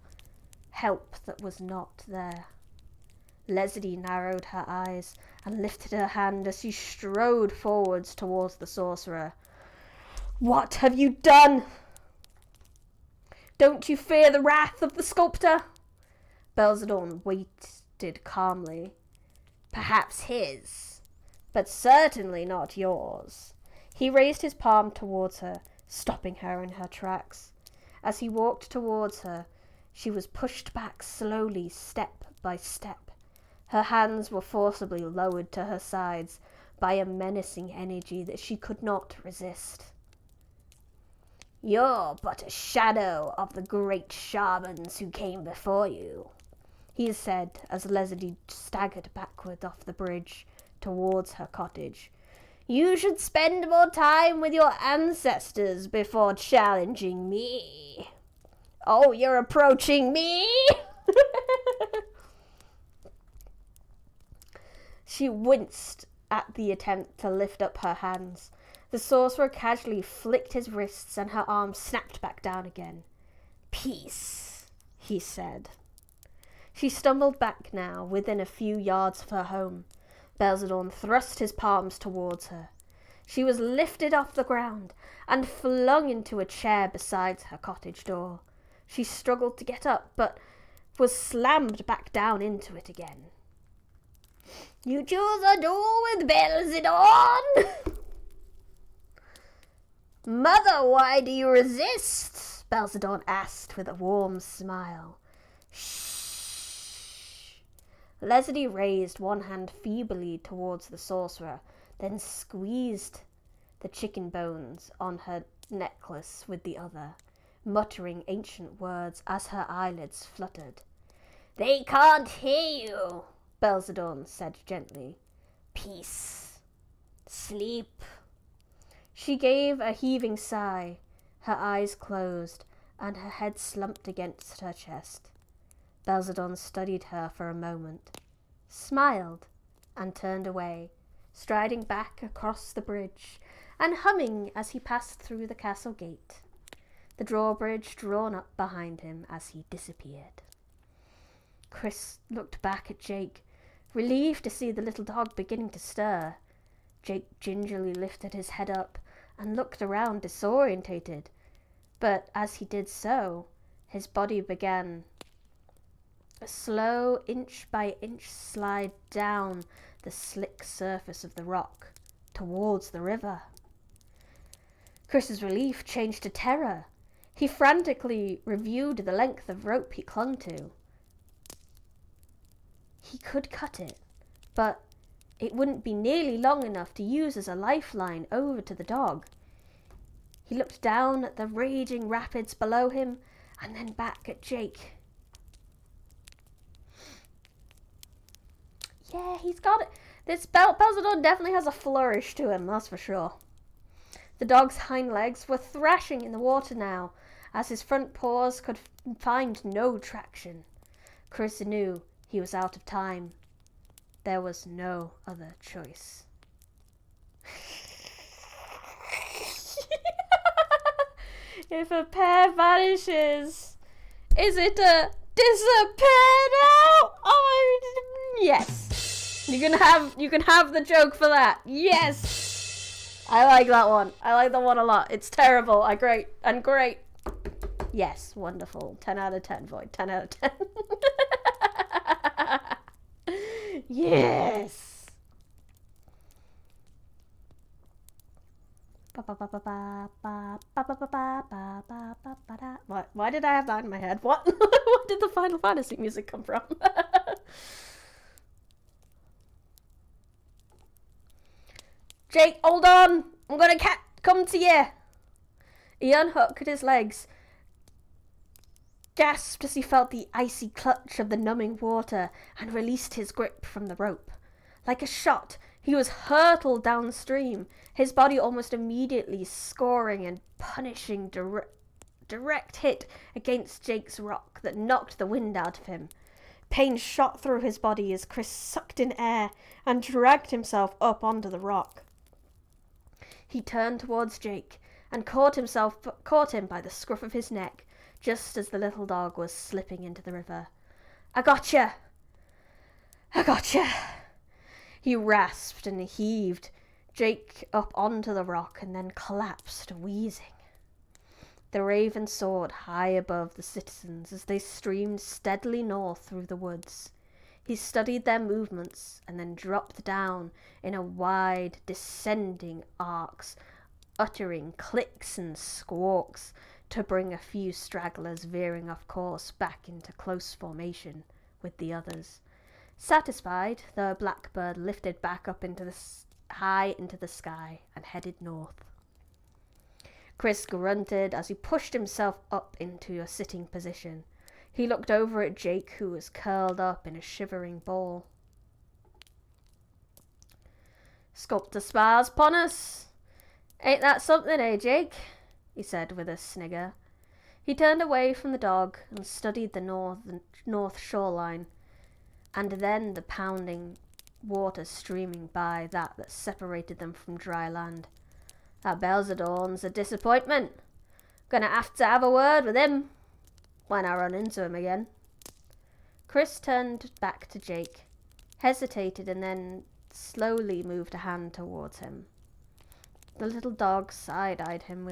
Help that was not there. Leslie narrowed her eyes and lifted her hand as she strode forwards towards the sorcerer. What have you done? Don't you fear the wrath of the sculptor? Belzadorn waited calmly. Perhaps his, but certainly not yours. He raised his palm towards her, stopping her in her tracks. As he walked towards her, she was pushed back slowly, step by step. Her hands were forcibly lowered to her sides by a menacing energy that she could not resist. You're but a shadow of the great shamans who came before you, he said as Leslie staggered backward off the bridge towards her cottage. You should spend more time with your ancestors before challenging me. Oh, you're approaching me? She winced at the attempt to lift up her hands. The sorcerer casually flicked his wrists and her arms snapped back down again. "Peace," he said. She stumbled back now, within a few yards of her home. Belzadorn thrust his palms towards her. She was lifted off the ground and flung into a chair beside her cottage door. She struggled to get up, but was slammed back down into it again. "You choose a duel with Belzadorn?" "Mother, why do you resist?" Belzadorn asked with a warm smile. "Shh." Leslie raised one hand feebly towards the sorcerer, then squeezed the chicken bones on her necklace with the other, muttering ancient words as her eyelids fluttered. "They can't hear you," Belzadorn said gently. "Peace. Sleep." She gave a heaving sigh, her eyes closed, and her head slumped against her chest. Belzadorn studied her for a moment, smiled, and turned away, striding back across the bridge and humming as he passed through the castle gate, the drawbridge drawn up behind him as he disappeared. Chris looked back at Jake, relieved to see the little dog beginning to stir. Jake gingerly lifted his head up and looked around disorientated, but as he did so, his body began a slow inch-by-inch slide down the slick surface of the rock towards the river. Chris's relief changed to terror. He frantically reviewed the length of rope he clung to. He could cut it, but it wouldn't be nearly long enough to use as a lifeline over to the dog. He looked down at the raging rapids below him and then back at Jake. Yeah, he's got it. This Belzadorn definitely has a flourish to him, that's for sure. The dog's hind legs were thrashing in the water now, as his front paws could find no traction. Chris knew he was out of time. There was no other choice. If a pair vanishes, is it a disappear now? Oh, yes. You can have the joke for that. Yes. I like that one. I like that one a lot. It's terrible. Great. Yes, wonderful. 10 out of 10, Void. 10 out of 10. Yes. Why did I have that in my head? What? Where did the Final Fantasy music come from? Jake, hold on. I'm gonna come to you. He unhooked his legs, gasped as he felt the icy clutch of the numbing water, and released his grip from the rope. Like a shot, he was hurtled downstream, his body almost immediately scoring and punishing direct hit against Jake's rock that knocked the wind out of him. Pain shot through his body as Chris sucked in air and dragged himself up onto the rock. He turned towards Jake and caught him by the scruff of his neck, just as the little dog was slipping into the river. I gotcha! He rasped and heaved Jake up onto the rock and then collapsed, wheezing. The raven soared high above the citizens as they streamed steadily north through the woods. He studied their movements and then dropped down in a wide, descending arcs, uttering clicks and squawks to bring a few stragglers veering off course back into close formation with the others. Satisfied, the blackbird lifted back up high into the sky and headed north. Chris grunted as he pushed himself up into a sitting position. He looked over at Jake, who was curled up in a shivering ball. Sculptor smiles upon us. Ain't that something, eh, Jake? He said with a snigger. He turned away from the dog and studied the north shoreline, and then the pounding water streaming by that separated them from dry land. That Belzadorn's a disappointment. Gonna have to have a word with him when I run into him again. Chris turned back to Jake, hesitated, and then slowly moved a hand towards him. The little dog side-eyed him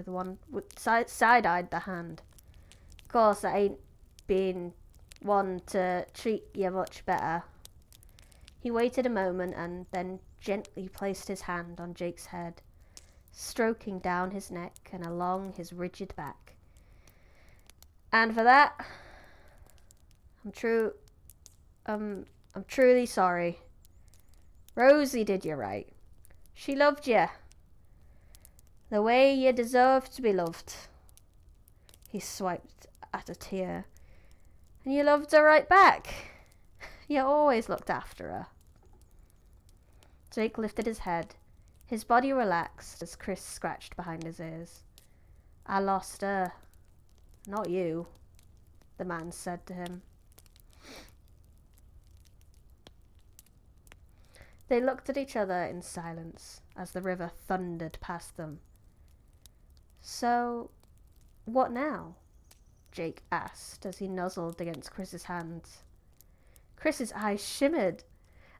side-eyed the hand. Of course, I ain't been one to treat you much better. He waited a moment and then gently placed his hand on Jake's head, stroking down his neck and along his rigid back. And for that, I'm truly sorry. Rosie did you right. She loved you the way you deserve to be loved. He swiped at a tear. And you loved her right back. You always looked after her. Jake lifted his head. His body relaxed as Chris scratched behind his ears. I lost her, not you, the man said to him. They looked at each other in silence as the river thundered past them. So, what now? Jake asked as he nuzzled against Chris's hands. Chris's eyes shimmered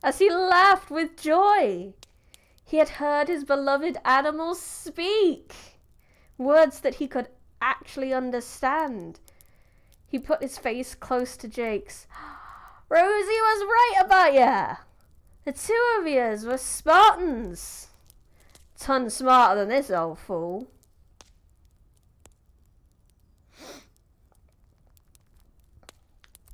as he laughed with joy. He had heard his beloved animals speak, words that he could actually understand. He put his face close to Jake's. Rosie was right about you. The two of yous were Spartans. Ton smarter than this old fool.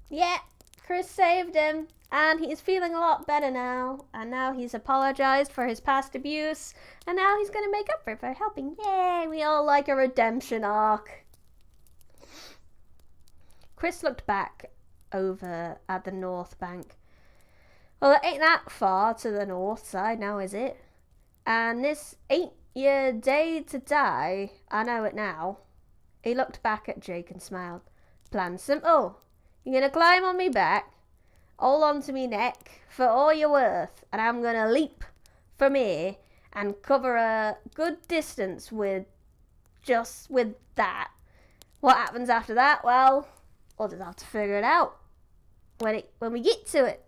Yeah, Chris saved him, and he's feeling a lot better now. And now he's apologized for his past abuse, and now he's going to make up for it by helping. Yay, we all like a redemption arc. Chris looked back over at the north bank. Well, it ain't that far to the north side now, is it? And this ain't your day to die. I know it now. He looked back at Jake and smiled. Plan simple. You're going to climb on me back, hold on to me neck for all you're worth, and I'm going to leap from here and cover a good distance with that. What happens after that? Well, we'll just have to figure it out when we get to it.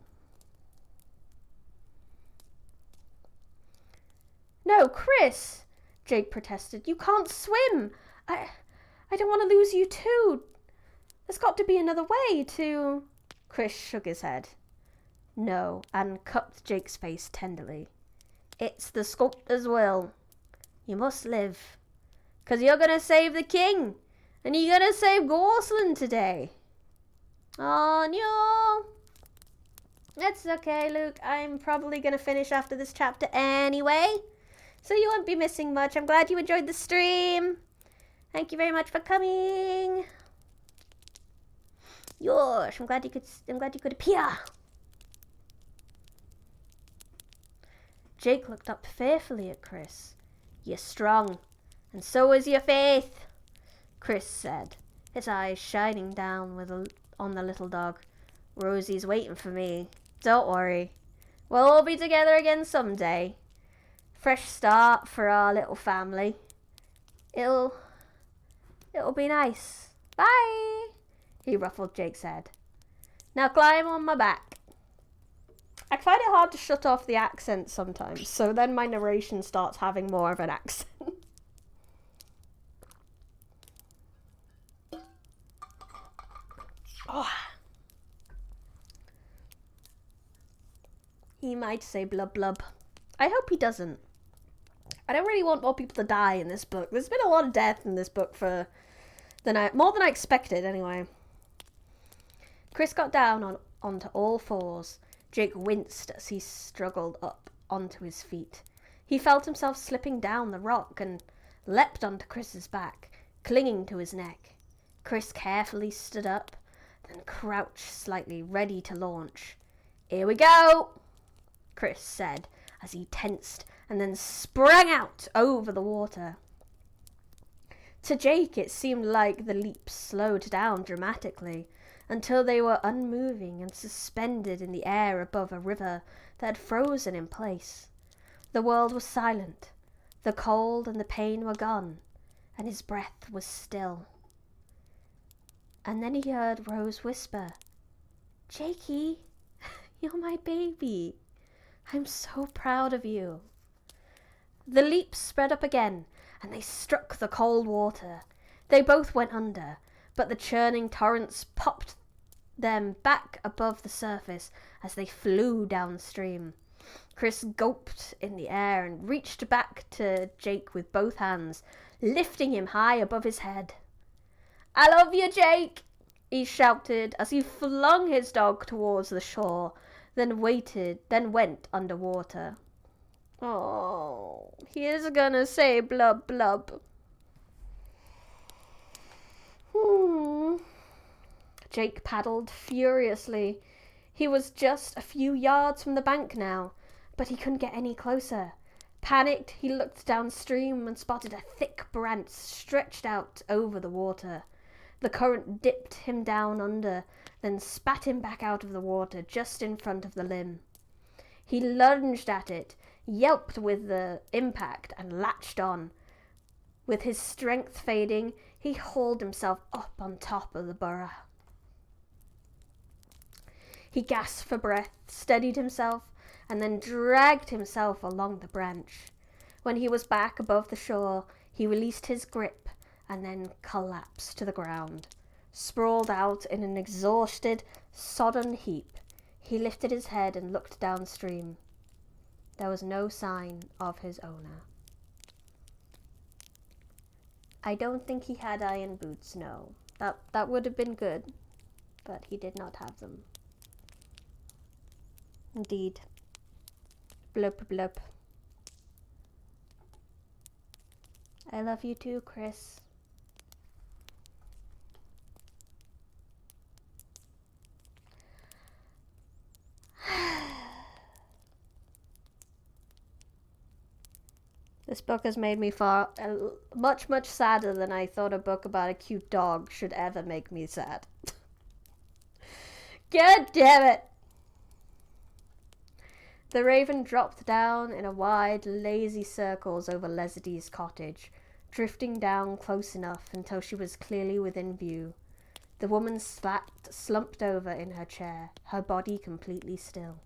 No, Chris, Jake protested. You can't swim. I don't want to lose you too. There's got to be another way to... Chris shook his head. No, and cupped Jake's face tenderly. It's the sculptor's will. You must live. 'Cause you're going to save the king. And you're going to save Gorsland today. Oh, no. That's okay, Luke. I'm probably going to finish after this chapter anyway. So you won't be missing much. I'm glad you enjoyed the stream. Thank you very much for coming. Yosh, I'm glad you could appear. Jake looked up fearfully at Chris. You're strong, and so is your faith, Chris said, his eyes shining down on the little dog. Rosie's waiting for me. Don't worry. We'll all be together again someday. Fresh start for our little family. It'll be nice. Bye. He ruffled Jake's head. Now climb on my back. I find it hard to shut off the accent sometimes, so then my narration starts having more of an accent. Oh. He might say blub blub. I hope he doesn't. I don't really want more people to die in this book. There's been a lot of death in this book more than I expected anyway. Chris got down onto all fours. Jake winced as he struggled up onto his feet. He felt himself slipping down the rock and leapt onto Chris's back, clinging to his neck. Chris carefully stood up, then crouched slightly, ready to launch. Here we go, Chris said as he tensed and then sprang out over the water. To Jake, it seemed like the leap slowed down dramatically, until they were unmoving and suspended in the air above a river that had frozen in place. The world was silent. The cold and the pain were gone, and his breath was still. And then he heard Rose whisper, "Jakey, you're my baby. I'm so proud of you." The leaps spread up again, and they struck the cold water. They both went under, but the churning torrents popped them back above the surface as they flew downstream. Chris gulped in the air and reached back to Jake with both hands, lifting him high above his head. "I love you, Jake!" he shouted as he flung his dog towards the shore, then went underwater. Oh, he is gonna say blub blub. Jake paddled furiously. He was just a few yards from the bank now, but he couldn't get any closer. Panicked, he looked downstream and spotted a thick branch stretched out over the water. The current dipped him down under, then spat him back out of the water just in front of the limb. He lunged at it, yelped with the impact, and latched on. With his strength fading, he hauled himself up on top of the burrow. He gasped for breath, steadied himself, and then dragged himself along the branch. When he was back above the shore, he released his grip and then collapsed to the ground. Sprawled out in an exhausted, sodden heap, he lifted his head and looked downstream. There was no sign of his owner. I don't think he had iron boots, no. That would have been good, but he did not have them. Indeed. Blub blub. I love you too, Chris. This book has made me far much sadder than I thought a book about a cute dog should ever make me sad. God damn it! The raven dropped down in a wide, lazy circles over Leslie's cottage, drifting down close enough until she was clearly within view. The woman slumped over in her chair, her body completely still.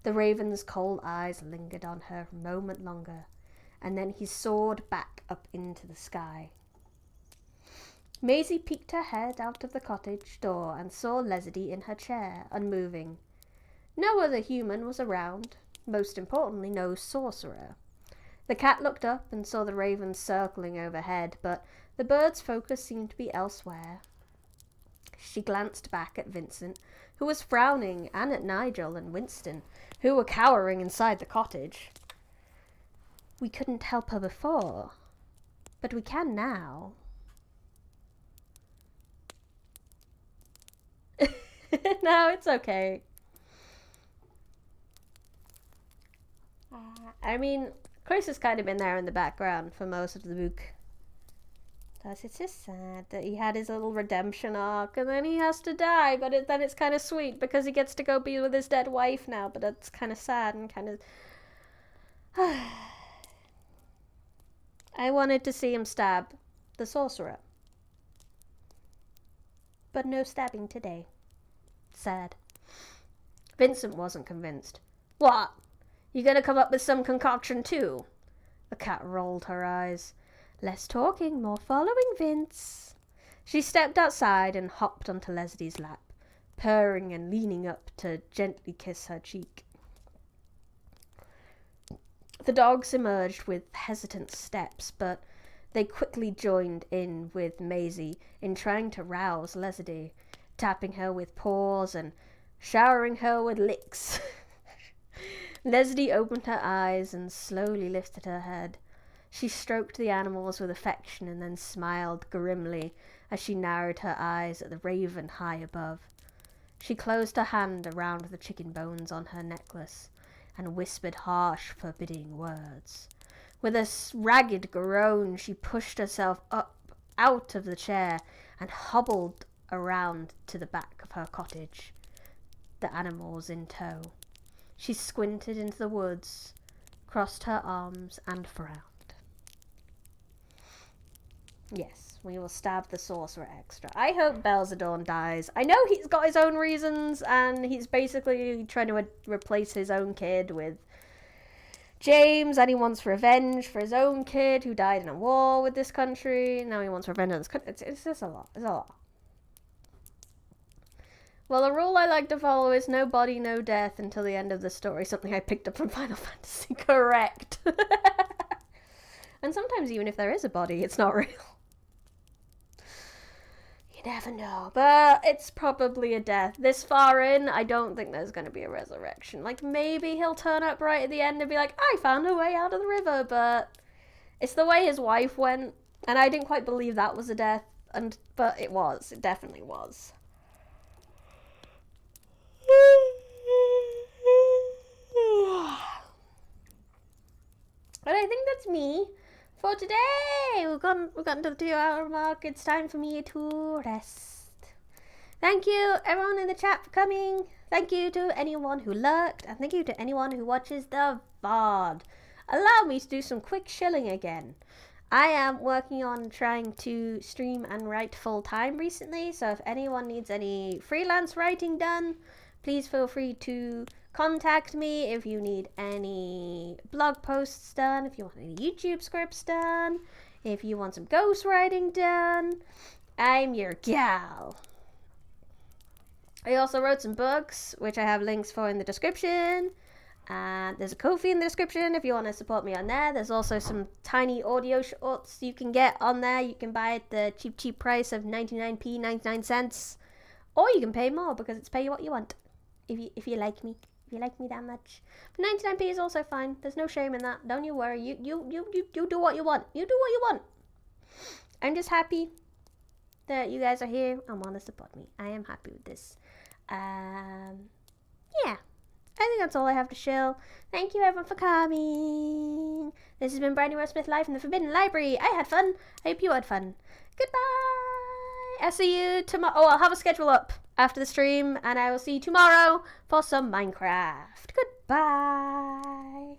The raven's cold eyes lingered on her a moment longer, and then he soared back up into the sky. Maisie peeked her head out of the cottage door and saw Leslie in her chair, unmoving. No other human was around, most importantly, no sorcerer. The cat looked up and saw the raven circling overhead, but the bird's focus seemed to be elsewhere. She glanced back at Vincent, who was frowning, and at Nigel and Winston, who were cowering inside the cottage. We couldn't help her before, but we can now. No, it's okay. I mean, Chris has kind of been there in the background for most of the book. It's just sad that he had his little redemption arc and then he has to die, but then it's kind of sweet because he gets to go be with his dead wife now, but that's kind of sad and kind of... I wanted to see him stab the sorcerer. But no stabbing today. Sad. Vincent wasn't convinced. What? You gonna come up with some concoction too? The cat rolled her eyes. Less talking, more following, Vince. She stepped outside and hopped onto Leslie's lap, purring and leaning up to gently kiss her cheek. The dogs emerged with hesitant steps, but they quickly joined in with Maisie in trying to rouse Leslie, tapping her with paws and showering her with licks. Leslie opened her eyes and slowly lifted her head. She stroked the animals with affection and then smiled grimly as she narrowed her eyes at the raven high above. She closed her hand around the chicken bones on her necklace and whispered harsh, forbidding words. With a ragged groan, she pushed herself up out of the chair and hobbled around to the back of her cottage, the animals in tow. She squinted into the woods, crossed her arms, and frowned. Yes, we will stab the sorcerer extra. I hope Belzadorn dies. I know he's got his own reasons, and he's basically trying to replace his own kid with James, and he wants revenge for his own kid who died in a war with this country. Now he wants revenge on this country. It's just a lot. It's a lot. Well, a rule I like to follow is no body, no death until the end of the story. Something I picked up from Final Fantasy. Correct. And sometimes even if there is a body, it's not real. You never know. But it's probably a death. This far in, I don't think there's going to be a resurrection. Like, maybe he'll turn up right at the end and be like, I found a way out of the river. But it's the way his wife went. And I didn't quite believe that was a death. But it was. It definitely was. But I think that's me for today. We've gotten to the 2-hour mark. It's time for me to rest. Thank you, everyone in the chat, for coming. Thank you to anyone who lurked. And thank you to anyone who watches the VOD. Allow me to do some quick shilling again. I am working on trying to stream and write full time recently. So if anyone needs any freelance writing done, please feel free to contact me. If you need any blog posts done, if you want any YouTube scripts done, if you want some ghostwriting done, I'm your gal. I also wrote some books, which I have links for in the description. And there's a Kofi in the description if you want to support me on there. There's also some tiny audio shorts you can get on there. You can buy at the cheap price of 99p, 99 cents. Or you can pay more because it's pay what you want. If you like me. If you like me that much. But 99p is also fine. There's no shame in that. Don't you worry. You do what you want. You do what you want. I'm just happy that you guys are here and want to support me. I am happy with this. Yeah. I think that's all I have to show. Thank you everyone for coming. This has been Brandy Rose Smith live from the Forbidden Library. I had fun. I hope you had fun. Goodbye. I'll see you tomorrow. Oh, I'll have a schedule up after the stream, and I will see you tomorrow for some Minecraft. Goodbye.